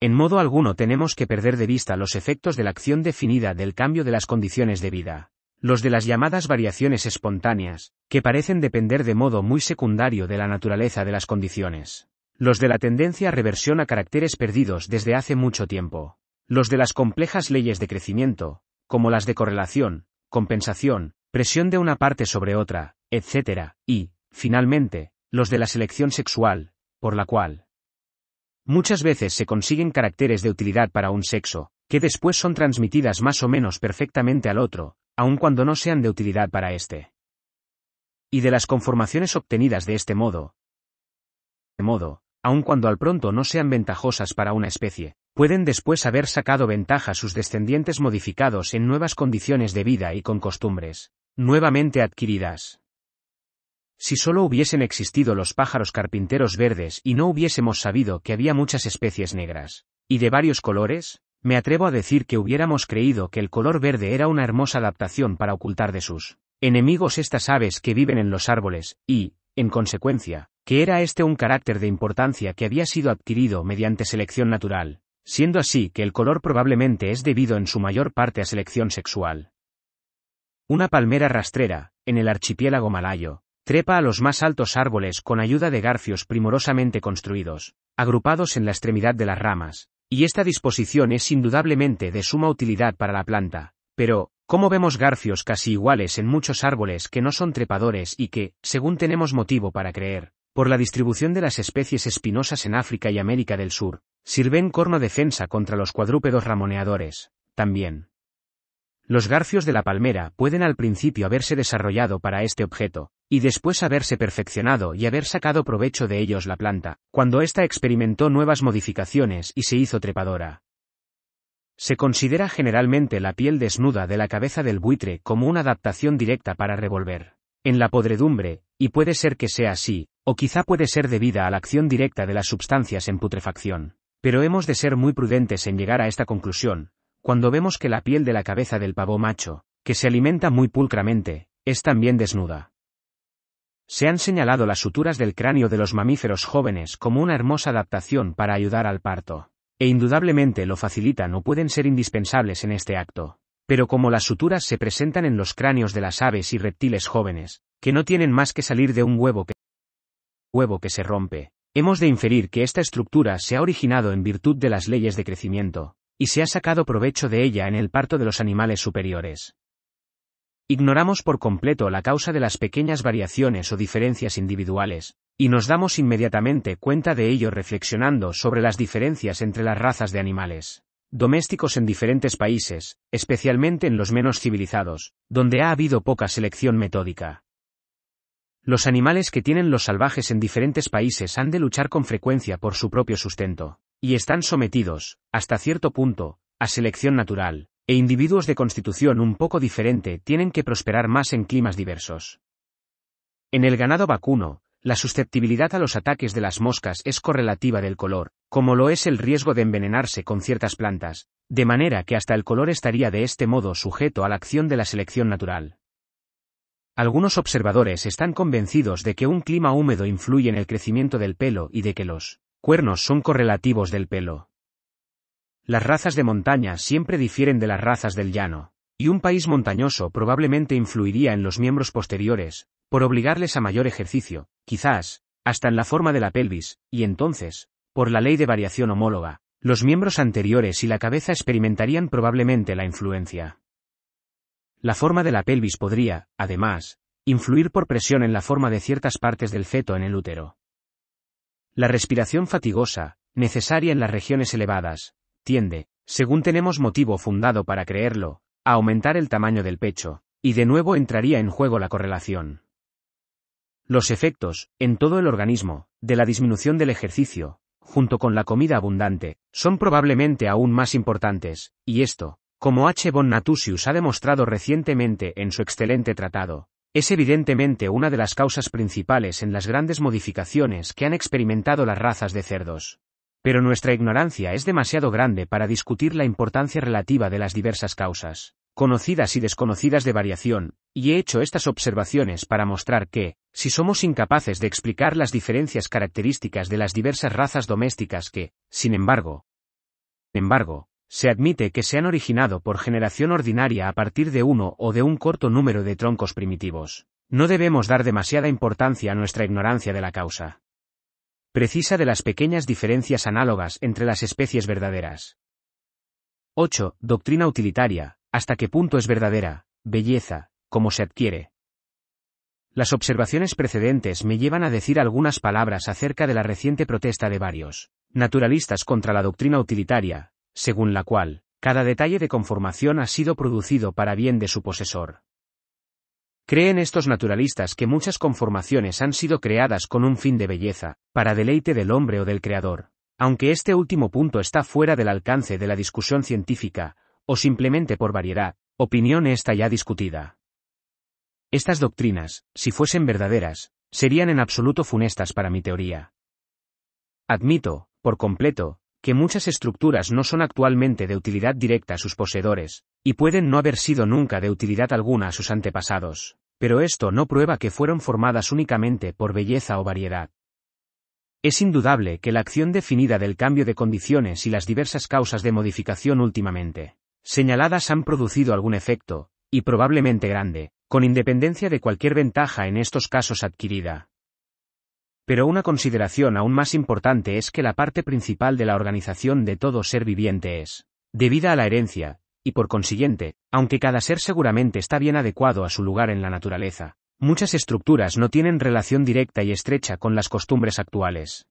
En modo alguno tenemos que perder de vista los efectos de la acción definida del cambio de las condiciones de vida, los de las llamadas variaciones espontáneas, que parecen depender de modo muy secundario de la naturaleza de las condiciones, los de la tendencia a reversión a caracteres perdidos desde hace mucho tiempo, los de las complejas leyes de crecimiento, como las de correlación, compensación, presión de una parte sobre otra, etc., y, finalmente, los de la selección sexual, por la cual muchas veces se consiguen caracteres de utilidad para un sexo, que después son transmitidas más o menos perfectamente al otro, aun cuando no sean de utilidad para éste. Y de las conformaciones obtenidas de este modo, aun cuando al pronto no sean ventajosas para una especie, pueden después haber sacado ventaja sus descendientes modificados en nuevas condiciones de vida y con costumbres nuevamente adquiridas. Si solo hubiesen existido los pájaros carpinteros verdes y no hubiésemos sabido que había muchas especies negras, y de varios colores, me atrevo a decir que hubiéramos creído que el color verde era una hermosa adaptación para ocultar de sus enemigos estas aves que viven en los árboles, y, en consecuencia, que era este un carácter de importancia que había sido adquirido mediante selección natural, siendo así que el color probablemente es debido en su mayor parte a selección sexual. Una palmera rastrera, en el archipiélago malayo, trepa a los más altos árboles con ayuda de garfios primorosamente construidos, agrupados en la extremidad de las ramas, y esta disposición es indudablemente de suma utilidad para la planta, pero, ¿cómo vemos garfios casi iguales en muchos árboles que no son trepadores y que, según tenemos motivo para creer, por la distribución de las especies espinosas en África y América del Sur, sirven como defensa contra los cuadrúpedos ramoneadores, también? Los garfios de la palmera pueden al principio haberse desarrollado para este objeto, y después haberse perfeccionado y haber sacado provecho de ellos la planta, cuando ésta experimentó nuevas modificaciones y se hizo trepadora. Se considera generalmente la piel desnuda de la cabeza del buitre como una adaptación directa para revolver en la podredumbre, y puede ser que sea así, o quizá puede ser debida a la acción directa de las sustancias en putrefacción. Pero hemos de ser muy prudentes en llegar a esta conclusión, cuando vemos que la piel de la cabeza del pavo macho, que se alimenta muy pulcramente, es también desnuda. Se han señalado las suturas del cráneo de los mamíferos jóvenes como una hermosa adaptación para ayudar al parto, e indudablemente lo facilitan o pueden ser indispensables en este acto. Pero como las suturas se presentan en los cráneos de las aves y reptiles jóvenes, que no tienen más que salir de un huevo que se rompe, hemos de inferir que esta estructura se ha originado en virtud de las leyes de crecimiento, y se ha sacado provecho de ella en el parto de los animales superiores. Ignoramos por completo la causa de las pequeñas variaciones o diferencias individuales, y nos damos inmediatamente cuenta de ello reflexionando sobre las diferencias entre las razas de animales domésticos en diferentes países, especialmente en los menos civilizados, donde ha habido poca selección metódica. Los animales que tienen los salvajes en diferentes países han de luchar con frecuencia por su propio sustento, y están sometidos, hasta cierto punto, a selección natural, e individuos de constitución un poco diferente tienen que prosperar más en climas diversos. En el ganado vacuno, la susceptibilidad a los ataques de las moscas es correlativa del color, como lo es el riesgo de envenenarse con ciertas plantas, de manera que hasta el color estaría de este modo sujeto a la acción de la selección natural. Algunos observadores están convencidos de que un clima húmedo influye en el crecimiento del pelo y de que los cuernos son correlativos del pelo. Las razas de montaña siempre difieren de las razas del llano, y un país montañoso probablemente influiría en los miembros posteriores, por obligarles a mayor ejercicio, quizás, hasta en la forma de la pelvis, y entonces, por la ley de variación homóloga, los miembros anteriores y la cabeza experimentarían probablemente la influencia. La forma de la pelvis podría, además, influir por presión en la forma de ciertas partes del feto en el útero. La respiración fatigosa, necesaria en las regiones elevadas, tiende, según tenemos motivo fundado para creerlo, a aumentar el tamaño del pecho, y de nuevo entraría en juego la correlación. Los efectos, en todo el organismo, de la disminución del ejercicio, junto con la comida abundante, son probablemente aún más importantes, y esto, como H. von Natusius ha demostrado recientemente en su excelente tratado, es evidentemente una de las causas principales en las grandes modificaciones que han experimentado las razas de cerdos. Pero nuestra ignorancia es demasiado grande para discutir la importancia relativa de las diversas causas, conocidas y desconocidas de variación, y he hecho estas observaciones para mostrar que, si somos incapaces de explicar las diferencias características de las diversas razas domésticas que, sin embargo, se admite que se han originado por generación ordinaria a partir de uno o de un corto número de troncos primitivos, no debemos dar demasiada importancia a nuestra ignorancia de la causa precisa de las pequeñas diferencias análogas entre las especies verdaderas. 8. Doctrina utilitaria, ¿hasta qué punto es verdadera, belleza, cómo se adquiere? Las observaciones precedentes me llevan a decir algunas palabras acerca de la reciente protesta de varios naturalistas contra la doctrina utilitaria, según la cual, cada detalle de conformación ha sido producido para bien de su posesor. Creen estos naturalistas que muchas conformaciones han sido creadas con un fin de belleza, para deleite del hombre o del creador, aunque este último punto está fuera del alcance de la discusión científica, o simplemente por variedad, opinión esta ya discutida. Estas doctrinas, si fuesen verdaderas, serían en absoluto funestas para mi teoría. Admito, por completo, que muchas estructuras no son actualmente de utilidad directa a sus poseedores, y pueden no haber sido nunca de utilidad alguna a sus antepasados, pero esto no prueba que fueron formadas únicamente por belleza o variedad. Es indudable que la acción definida del cambio de condiciones y las diversas causas de modificación últimamente señaladas han producido algún efecto, y probablemente grande, con independencia de cualquier ventaja en estos casos adquirida. Pero una consideración aún más importante es que la parte principal de la organización de todo ser viviente es debida a la herencia, y por consiguiente, aunque cada ser seguramente está bien adecuado a su lugar en la naturaleza, muchas estructuras no tienen relación directa y estrecha con las costumbres actuales.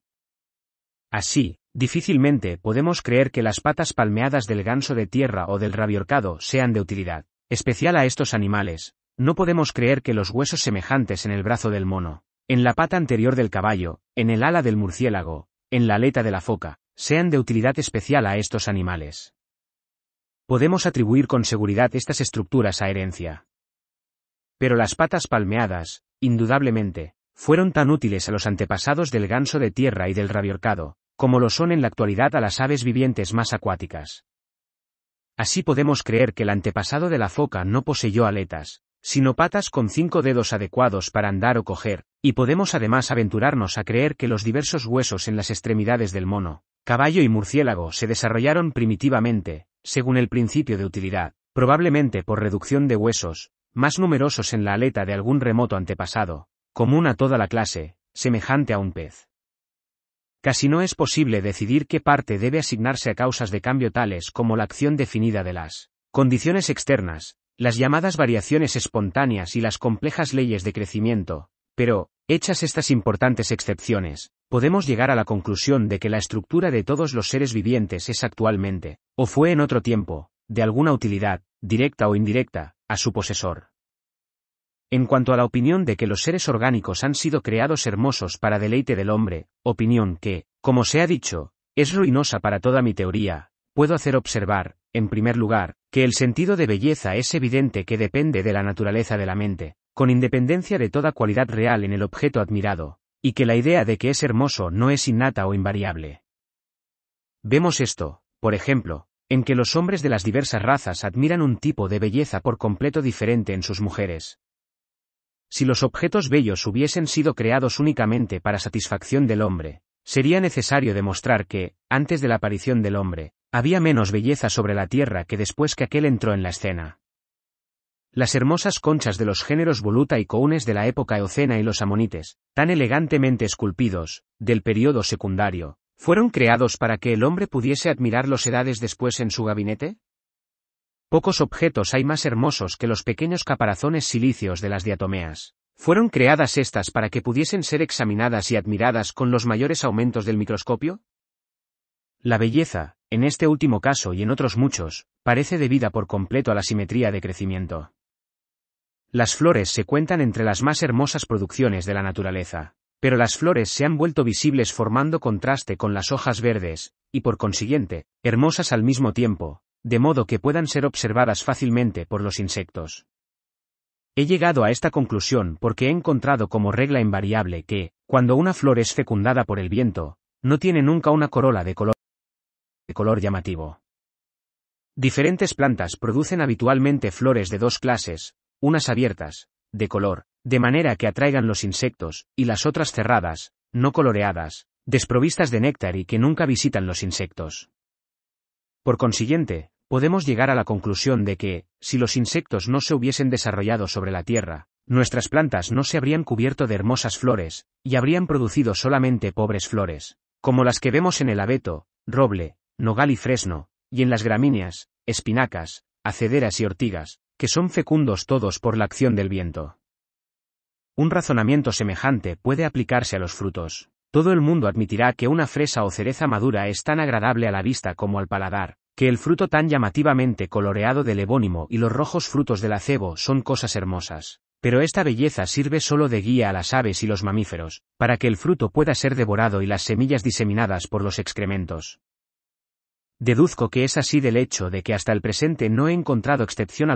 Así, difícilmente podemos creer que las patas palmeadas del ganso de tierra o del rabiorcado sean de utilidad especial a estos animales, no podemos creer que los huesos semejantes en el brazo del mono, en la pata anterior del caballo, en el ala del murciélago, en la aleta de la foca, sean de utilidad especial a estos animales. Podemos atribuir con seguridad estas estructuras a herencia. Pero las patas palmeadas, indudablemente, fueron tan útiles a los antepasados del ganso de tierra y del rabiorcado, como lo son en la actualidad a las aves vivientes más acuáticas. Así podemos creer que el antepasado de la foca no poseyó aletas, sino patas con 5 dedos adecuados para andar o coger, y podemos además aventurarnos a creer que los diversos huesos en las extremidades del mono, caballo y murciélago se desarrollaron primitivamente, según el principio de utilidad, probablemente por reducción de huesos, más numerosos en la aleta de algún remoto antepasado, común a toda la clase, semejante a un pez. Casi no es posible decidir qué parte debe asignarse a causas de cambio tales como la acción definida de las condiciones externas, las llamadas variaciones espontáneas y las complejas leyes de crecimiento, pero, hechas estas importantes excepciones, podemos llegar a la conclusión de que la estructura de todos los seres vivientes es actualmente, o fue en otro tiempo, de alguna utilidad, directa o indirecta, a su posesor. En cuanto a la opinión de que los seres orgánicos han sido creados hermosos para deleite del hombre, opinión que, como se ha dicho, es ruinosa para toda mi teoría, puedo hacer observar, en primer lugar, que el sentido de belleza es evidente que depende de la naturaleza de la mente, con independencia de toda cualidad real en el objeto admirado, y que la idea de que es hermoso no es innata o invariable. Vemos esto, por ejemplo, en que los hombres de las diversas razas admiran un tipo de belleza por completo diferente en sus mujeres. Si los objetos bellos hubiesen sido creados únicamente para satisfacción del hombre, sería necesario demostrar que, antes de la aparición del hombre, había menos belleza sobre la tierra que después que aquel entró en la escena. Las hermosas conchas de los géneros voluta y counes de la época eocena y los amonites, tan elegantemente esculpidos, del período secundario, ¿fueron creados para que el hombre pudiese admirarlos edades después en su gabinete? Pocos objetos hay más hermosos que los pequeños caparazones silíceos de las diatomeas. ¿Fueron creadas estas para que pudiesen ser examinadas y admiradas con los mayores aumentos del microscopio? La belleza, en este último caso y en otros muchos, parece debida por completo a la simetría de crecimiento. Las flores se cuentan entre las más hermosas producciones de la naturaleza, pero las flores se han vuelto visibles formando contraste con las hojas verdes, y por consiguiente, hermosas al mismo tiempo, de modo que puedan ser observadas fácilmente por los insectos. He llegado a esta conclusión porque he encontrado como regla invariable que, cuando una flor es fecundada por el viento, no tiene nunca una corola de color llamativo. Diferentes plantas producen habitualmente flores de dos clases, unas abiertas, de color, de manera que atraigan los insectos, y las otras cerradas, no coloreadas, desprovistas de néctar y que nunca visitan los insectos. Por consiguiente, podemos llegar a la conclusión de que, si los insectos no se hubiesen desarrollado sobre la tierra, nuestras plantas no se habrían cubierto de hermosas flores, y habrían producido solamente pobres flores, como las que vemos en el abeto, roble, nogal y fresno, y en las gramíneas, espinacas, acederas y ortigas, que son fecundos todos por la acción del viento. Un razonamiento semejante puede aplicarse a los frutos. Todo el mundo admitirá que una fresa o cereza madura es tan agradable a la vista como al paladar, que el fruto tan llamativamente coloreado del ebónimo y los rojos frutos del acebo son cosas hermosas. Pero esta belleza sirve solo de guía a las aves y los mamíferos, para que el fruto pueda ser devorado y las semillas diseminadas por los excrementos. Deduzco que es así del hecho de que hasta el presente no he encontrado excepción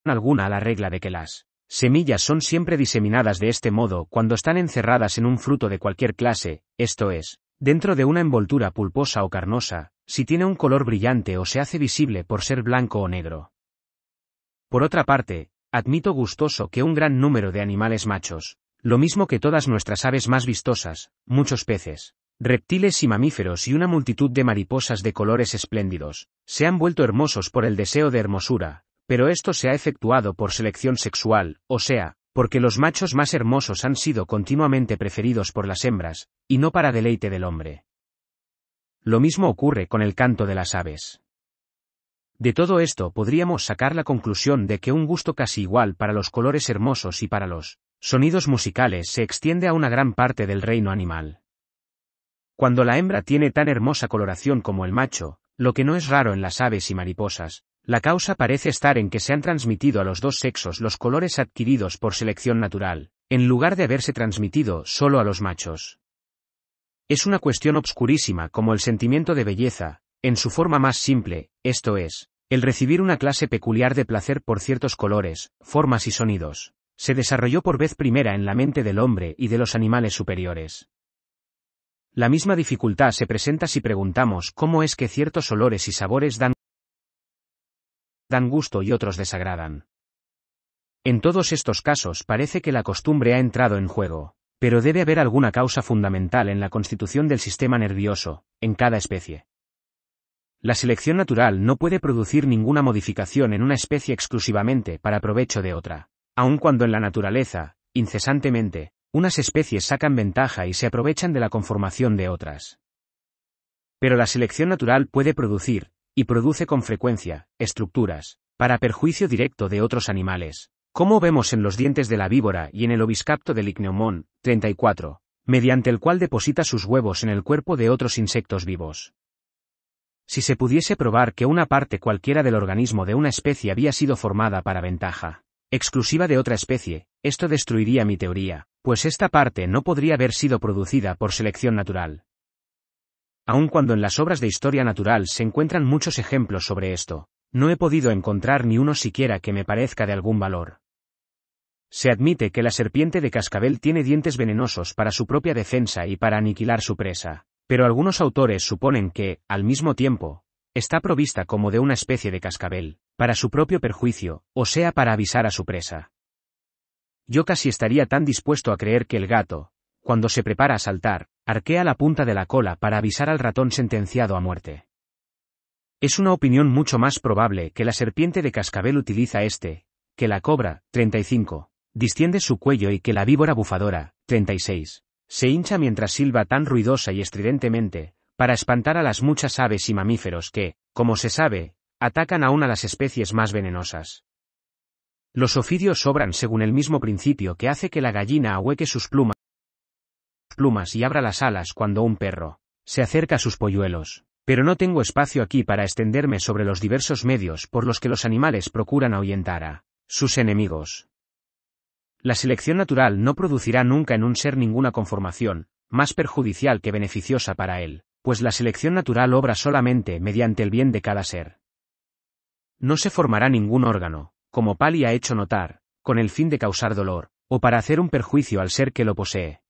alguna a la regla de que las semillas son siempre diseminadas de este modo cuando están encerradas en un fruto de cualquier clase, esto es, dentro de una envoltura pulposa o carnosa, si tiene un color brillante o se hace visible por ser blanco o negro. Por otra parte, admito gustoso que un gran número de animales machos, lo mismo que todas nuestras aves más vistosas, muchos peces, reptiles y mamíferos y una multitud de mariposas de colores espléndidos, se han vuelto hermosos por el deseo de hermosura, pero esto se ha efectuado por selección sexual, o sea, porque los machos más hermosos han sido continuamente preferidos por las hembras, y no para deleite del hombre. Lo mismo ocurre con el canto de las aves. De todo esto podríamos sacar la conclusión de que un gusto casi igual para los colores hermosos y para los sonidos musicales se extiende a una gran parte del reino animal. Cuando la hembra tiene tan hermosa coloración como el macho, lo que no es raro en las aves y mariposas, la causa parece estar en que se han transmitido a los dos sexos los colores adquiridos por selección natural, en lugar de haberse transmitido solo a los machos. Es una cuestión obscurísima como el sentimiento de belleza, en su forma más simple, esto es, el recibir una clase peculiar de placer por ciertos colores, formas y sonidos, se desarrolló por vez primera en la mente del hombre y de los animales superiores. La misma dificultad se presenta si preguntamos cómo es que ciertos olores y sabores dan gusto y otros desagradan. En todos estos casos parece que la costumbre ha entrado en juego, pero debe haber alguna causa fundamental en la constitución del sistema nervioso, en cada especie. La selección natural no puede producir ninguna modificación en una especie exclusivamente para provecho de otra, aun cuando en la naturaleza, incesantemente, unas especies sacan ventaja y se aprovechan de la conformación de otras. Pero la selección natural puede producir, y produce con frecuencia, estructuras, para perjuicio directo de otros animales, como vemos en los dientes de la víbora y en el oviscapto del Ichneumon, 34, mediante el cual deposita sus huevos en el cuerpo de otros insectos vivos. Si se pudiese probar que una parte cualquiera del organismo de una especie había sido formada para ventaja, exclusiva de otra especie, esto destruiría mi teoría, pues esta parte no podría haber sido producida por selección natural. Aun cuando en las obras de historia natural se encuentran muchos ejemplos sobre esto, no he podido encontrar ni uno siquiera que me parezca de algún valor. Se admite que la serpiente de cascabel tiene dientes venenosos para su propia defensa y para aniquilar su presa, pero algunos autores suponen que, al mismo tiempo, está provista como de una especie de cascabel, para su propio perjuicio, o sea para avisar a su presa. Yo casi estaría tan dispuesto a creer que el gato, cuando se prepara a saltar, arquea la punta de la cola para avisar al ratón sentenciado a muerte. Es una opinión mucho más probable que la serpiente de cascabel utiliza que la cobra, 35, distiende su cuello y que la víbora bufadora, 36, se hincha mientras silba tan ruidosa y estridentemente, para espantar a las muchas aves y mamíferos que, como se sabe, atacan aún a las especies más venenosas. Los ofidios obran según el mismo principio que hace que la gallina ahueque sus plumas y abra las alas cuando un perro se acerca a sus polluelos, pero no tengo espacio aquí para extenderme sobre los diversos medios por los que los animales procuran ahuyentar a sus enemigos. La selección natural no producirá nunca en un ser ninguna conformación, más perjudicial que beneficiosa para él, pues la selección natural obra solamente mediante el bien de cada ser. No se formará ningún órgano, como Paley ha hecho notar, con el fin de causar dolor, o para hacer un perjuicio al ser que lo posee.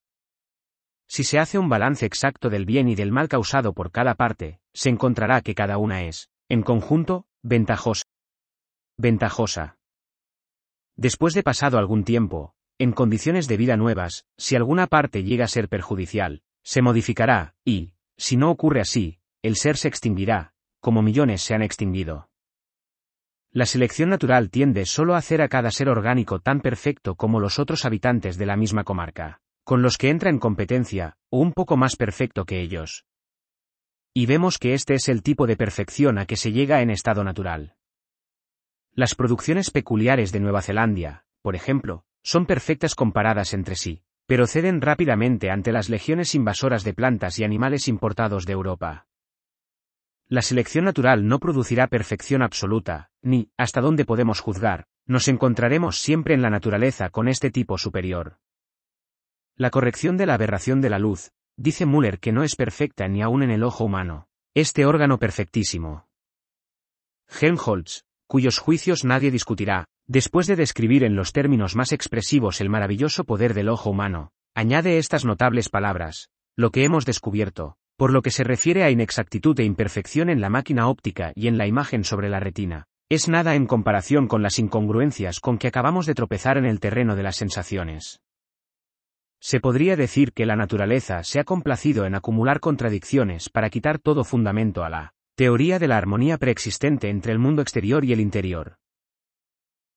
Si se hace un balance exacto del bien y del mal causado por cada parte, se encontrará que cada una es, en conjunto, ventajosa. Después de pasado algún tiempo, en condiciones de vida nuevas, si alguna parte llega a ser perjudicial, se modificará, y, si no ocurre así, el ser se extinguirá, como millones se han extinguido. La selección natural tiende solo a hacer a cada ser orgánico tan perfecto como los otros habitantes de la misma comarca, con los que entra en competencia, o un poco más perfecto que ellos. Y vemos que este es el tipo de perfección a que se llega en estado natural. Las producciones peculiares de Nueva Zelanda, por ejemplo, son perfectas comparadas entre sí, pero ceden rápidamente ante las legiones invasoras de plantas y animales importados de Europa. La selección natural no producirá perfección absoluta, ni, hasta donde podemos juzgar, nos encontraremos siempre en la naturaleza con este tipo superior. La corrección de la aberración de la luz, dice Müller que no es perfecta ni aun en el ojo humano, este órgano perfectísimo. Helmholtz, cuyos juicios nadie discutirá, después de describir en los términos más expresivos el maravilloso poder del ojo humano, añade estas notables palabras: lo que hemos descubierto, por lo que se refiere a inexactitud e imperfección en la máquina óptica y en la imagen sobre la retina, es nada en comparación con las incongruencias con que acabamos de tropezar en el terreno de las sensaciones. Se podría decir que la naturaleza se ha complacido en acumular contradicciones para quitar todo fundamento a la teoría de la armonía preexistente entre el mundo exterior y el interior.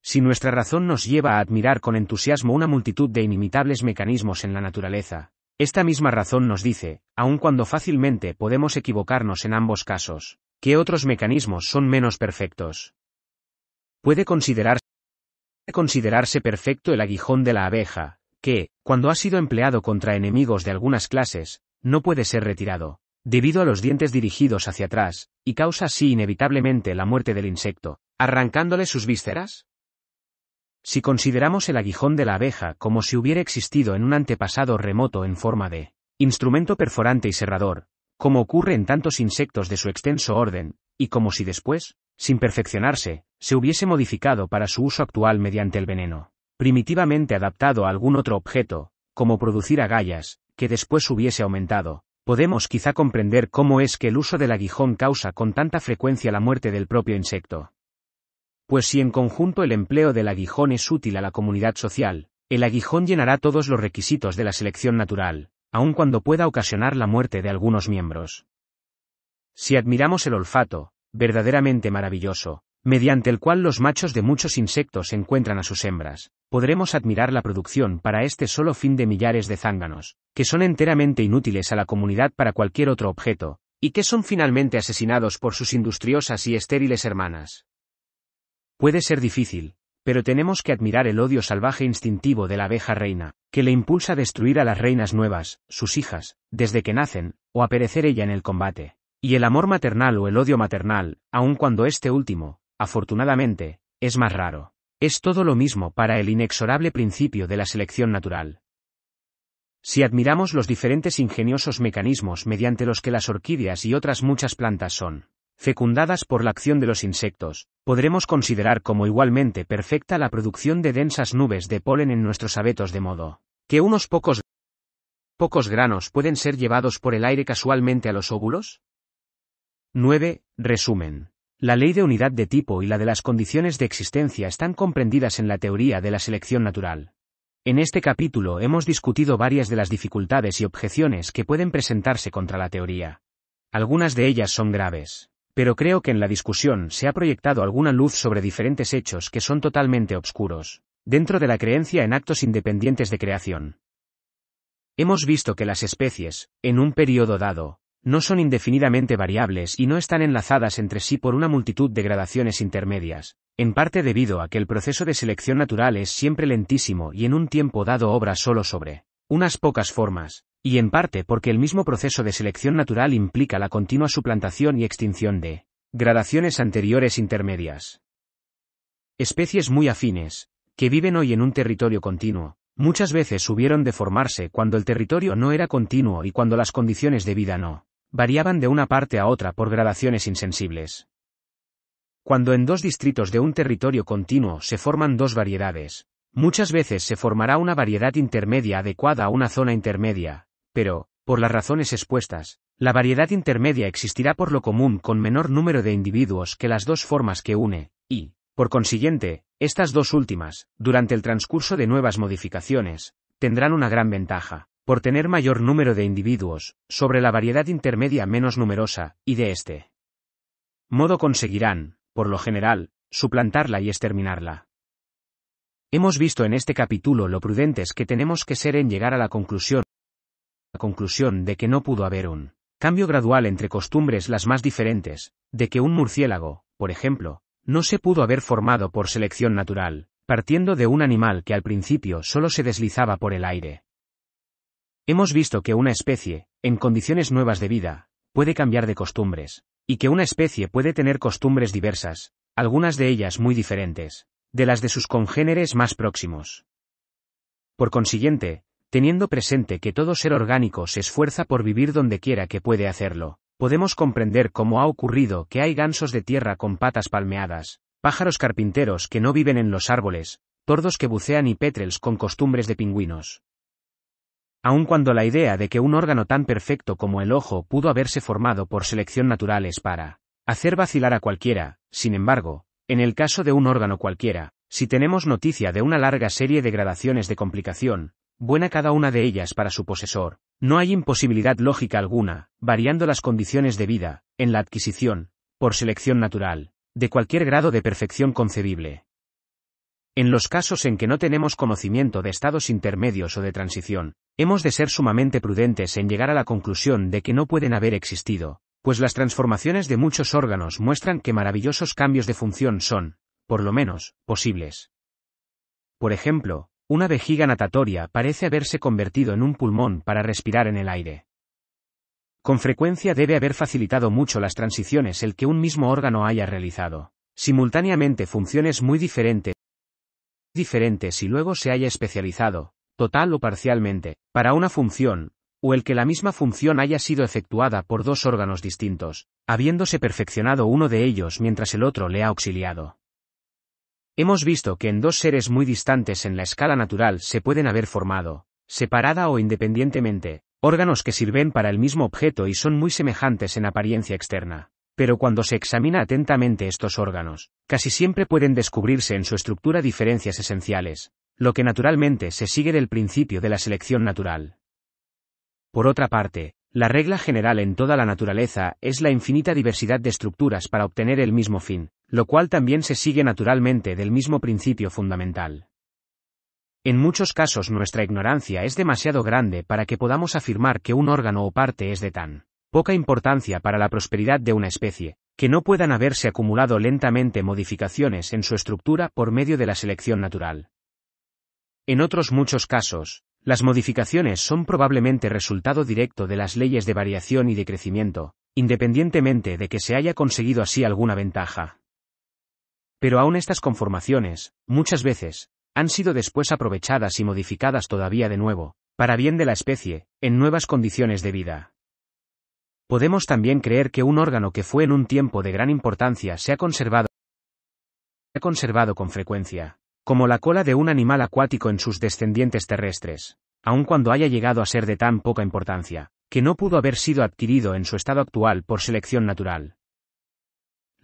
Si nuestra razón nos lleva a admirar con entusiasmo una multitud de inimitables mecanismos en la naturaleza, esta misma razón nos dice, aun cuando fácilmente podemos equivocarnos en ambos casos, que otros mecanismos son menos perfectos. Puede considerarse perfecto el aguijón de la abeja, que, cuando ha sido empleado contra enemigos de algunas clases, no puede ser retirado, debido a los dientes dirigidos hacia atrás, y causa así inevitablemente la muerte del insecto, arrancándole sus vísceras. Si consideramos el aguijón de la abeja como si hubiera existido en un antepasado remoto en forma de instrumento perforante y serrador, como ocurre en tantos insectos de su extenso orden, y como si después, sin perfeccionarse, se hubiese modificado para su uso actual mediante el veneno, primitivamente adaptado a algún otro objeto, como producir agallas, que después hubiese aumentado, podemos quizá comprender cómo es que el uso del aguijón causa con tanta frecuencia la muerte del propio insecto. Pues si en conjunto el empleo del aguijón es útil a la comunidad social, el aguijón llenará todos los requisitos de la selección natural, aun cuando pueda ocasionar la muerte de algunos miembros. Si admiramos el olfato, verdaderamente maravilloso, mediante el cual los machos de muchos insectos encuentran a sus hembras, podremos admirar la producción para este solo fin de millares de zánganos, que son enteramente inútiles a la comunidad para cualquier otro objeto, y que son finalmente asesinados por sus industriosas y estériles hermanas. Puede ser difícil, pero tenemos que admirar el odio salvaje instintivo de la abeja reina, que le impulsa a destruir a las reinas nuevas, sus hijas, desde que nacen, o a perecer ella en el combate, y el amor maternal o el odio maternal, aun cuando este último, afortunadamente, es más raro. Es todo lo mismo para el inexorable principio de la selección natural. Si admiramos los diferentes ingeniosos mecanismos mediante los que las orquídeas y otras muchas plantas son fecundadas por la acción de los insectos, podremos considerar como igualmente perfecta la producción de densas nubes de polen en nuestros abetos, de modo que unos pocos granos pueden ser llevados por el aire casualmente a los óvulos. 9. Resumen. La ley de unidad de tipo y la de las condiciones de existencia están comprendidas en la teoría de la selección natural. En este capítulo hemos discutido varias de las dificultades y objeciones que pueden presentarse contra la teoría. Algunas de ellas son graves, pero creo que en la discusión se ha proyectado alguna luz sobre diferentes hechos que son totalmente obscuros, dentro de la creencia en actos independientes de creación. Hemos visto que las especies, en un periodo dado, no son indefinidamente variables y no están enlazadas entre sí por una multitud de gradaciones intermedias, en parte debido a que el proceso de selección natural es siempre lentísimo y en un tiempo dado obra solo sobre unas pocas formas, y en parte porque el mismo proceso de selección natural implica la continua suplantación y extinción de gradaciones anteriores intermedias. Especies muy afines, que viven hoy en un territorio continuo, muchas veces hubieron de formarse cuando el territorio no era continuo y cuando las condiciones de vida no variaban de una parte a otra por gradaciones insensibles. Cuando en dos distritos de un territorio continuo se forman dos variedades, muchas veces se formará una variedad intermedia adecuada a una zona intermedia, pero, por las razones expuestas, la variedad intermedia existirá por lo común con menor número de individuos que las dos formas que une, y, por consiguiente, estas dos últimas, durante el transcurso de nuevas modificaciones, tendrán una gran ventaja, por tener mayor número de individuos, sobre la variedad intermedia menos numerosa, y de este modo conseguirán, por lo general, suplantarla y exterminarla. Hemos visto en este capítulo lo prudentes que tenemos que ser en llegar a la conclusión de que no pudo haber un cambio gradual entre costumbres las más diferentes, de que un murciélago, por ejemplo, no se pudo haber formado por selección natural, partiendo de un animal que al principio solo se deslizaba por el aire. Hemos visto que una especie, en condiciones nuevas de vida, puede cambiar de costumbres, y que una especie puede tener costumbres diversas, algunas de ellas muy diferentes, de las de sus congéneres más próximos. Por consiguiente, teniendo presente que todo ser orgánico se esfuerza por vivir donde quiera que puede hacerlo, podemos comprender cómo ha ocurrido que hay gansos de tierra con patas palmeadas, pájaros carpinteros que no viven en los árboles, tordos que bucean y pétrels con costumbres de pingüinos. Aun cuando la idea de que un órgano tan perfecto como el ojo pudo haberse formado por selección natural es para hacer vacilar a cualquiera, sin embargo, en el caso de un órgano cualquiera, si tenemos noticia de una larga serie de gradaciones de complicación, buena cada una de ellas para su posesor, no hay imposibilidad lógica alguna, variando las condiciones de vida, en la adquisición, por selección natural, de cualquier grado de perfección concebible. En los casos en que no tenemos conocimiento de estados intermedios o de transición, hemos de ser sumamente prudentes en llegar a la conclusión de que no pueden haber existido, pues las transformaciones de muchos órganos muestran que maravillosos cambios de función son, por lo menos, posibles. Por ejemplo, una vejiga natatoria parece haberse convertido en un pulmón para respirar en el aire. Con frecuencia debe haber facilitado mucho las transiciones el que un mismo órgano haya realizado simultáneamente funciones muy diferentes y luego se haya especializado, total o parcialmente, para una función, o el que la misma función haya sido efectuada por dos órganos distintos, habiéndose perfeccionado uno de ellos mientras el otro le ha auxiliado. Hemos visto que en dos seres muy distantes en la escala natural se pueden haber formado, separada o independientemente, órganos que sirven para el mismo objeto y son muy semejantes en apariencia externa. Pero cuando se examina atentamente estos órganos, casi siempre pueden descubrirse en su estructura diferencias esenciales, lo que naturalmente se sigue del principio de la selección natural. Por otra parte, la regla general en toda la naturaleza es la infinita diversidad de estructuras para obtener el mismo fin, lo cual también se sigue naturalmente del mismo principio fundamental. En muchos casos nuestra ignorancia es demasiado grande para que podamos afirmar que un órgano o parte es de tan poca importancia para la prosperidad de una especie, que no puedan haberse acumulado lentamente modificaciones en su estructura por medio de la selección natural. En otros muchos casos, las modificaciones son probablemente resultado directo de las leyes de variación y de crecimiento, independientemente de que se haya conseguido así alguna ventaja. Pero aún estas conformaciones, muchas veces, han sido después aprovechadas y modificadas todavía de nuevo, para bien de la especie, en nuevas condiciones de vida. Podemos también creer que un órgano que fue en un tiempo de gran importancia se ha conservado con frecuencia, como la cola de un animal acuático en sus descendientes terrestres, aun cuando haya llegado a ser de tan poca importancia, que no pudo haber sido adquirido en su estado actual por selección natural.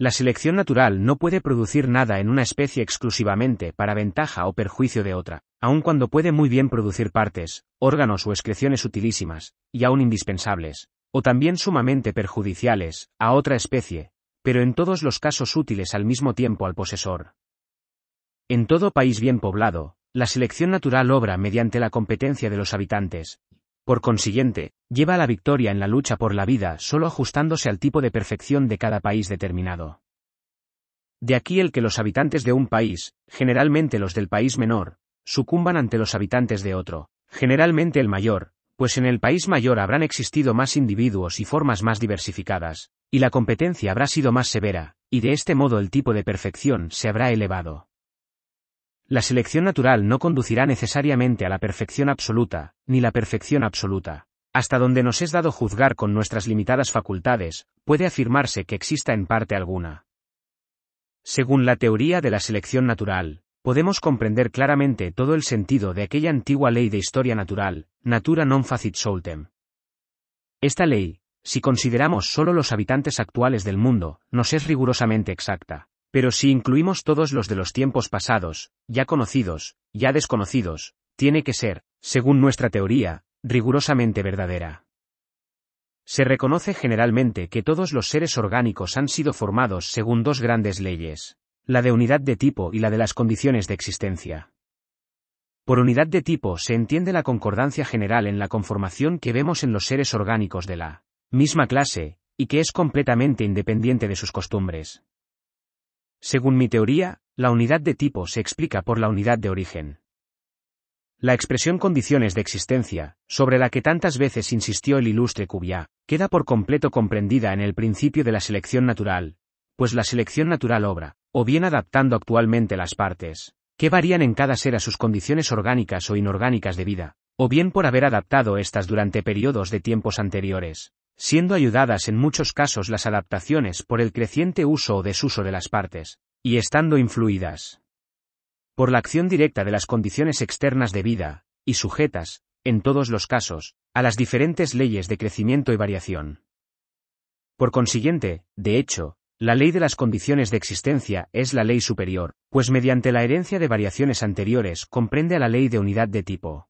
La selección natural no puede producir nada en una especie exclusivamente para ventaja o perjuicio de otra, aun cuando puede muy bien producir partes, órganos o excreciones utilísimas, y aún indispensables, o también sumamente perjudiciales, a otra especie, pero en todos los casos útiles al mismo tiempo al posesor. En todo país bien poblado, la selección natural obra mediante la competencia de los habitantes. Por consiguiente, lleva a la victoria en la lucha por la vida solo ajustándose al tipo de perfección de cada país determinado. De aquí el que los habitantes de un país, generalmente los del país menor, sucumban ante los habitantes de otro, generalmente el mayor, pues en el país mayor habrán existido más individuos y formas más diversificadas, y la competencia habrá sido más severa, y de este modo el tipo de perfección se habrá elevado. La selección natural no conducirá necesariamente a la perfección absoluta, ni la perfección absoluta. Hasta donde nos es dado juzgar con nuestras limitadas facultades, puede afirmarse que exista en parte alguna. Según la teoría de la selección natural, podemos comprender claramente todo el sentido de aquella antigua ley de historia natural, natura non facit soltem. Esta ley, si consideramos solo los habitantes actuales del mundo, nos es rigurosamente exacta. Pero si incluimos todos los de los tiempos pasados, ya conocidos, ya desconocidos, tiene que ser, según nuestra teoría, rigurosamente verdadera. Se reconoce generalmente que todos los seres orgánicos han sido formados según dos grandes leyes, la de unidad de tipo y la de las condiciones de existencia. Por unidad de tipo se entiende la concordancia general en la conformación que vemos en los seres orgánicos de la misma clase, y que es completamente independiente de sus costumbres. Según mi teoría, la unidad de tipo se explica por la unidad de origen. La expresión condiciones de existencia, sobre la que tantas veces insistió el ilustre Cuvier, queda por completo comprendida en el principio de la selección natural, pues la selección natural obra, o bien adaptando actualmente las partes, que varían en cada ser a sus condiciones orgánicas o inorgánicas de vida, o bien por haber adaptado estas durante periodos de tiempos anteriores, siendo ayudadas en muchos casos las adaptaciones por el creciente uso o desuso de las partes, y estando influidas por la acción directa de las condiciones externas de vida, y sujetas, en todos los casos, a las diferentes leyes de crecimiento y variación. Por consiguiente, de hecho, la ley de las condiciones de existencia es la ley superior, pues mediante la herencia de variaciones anteriores comprende a la ley de unidad de tipo.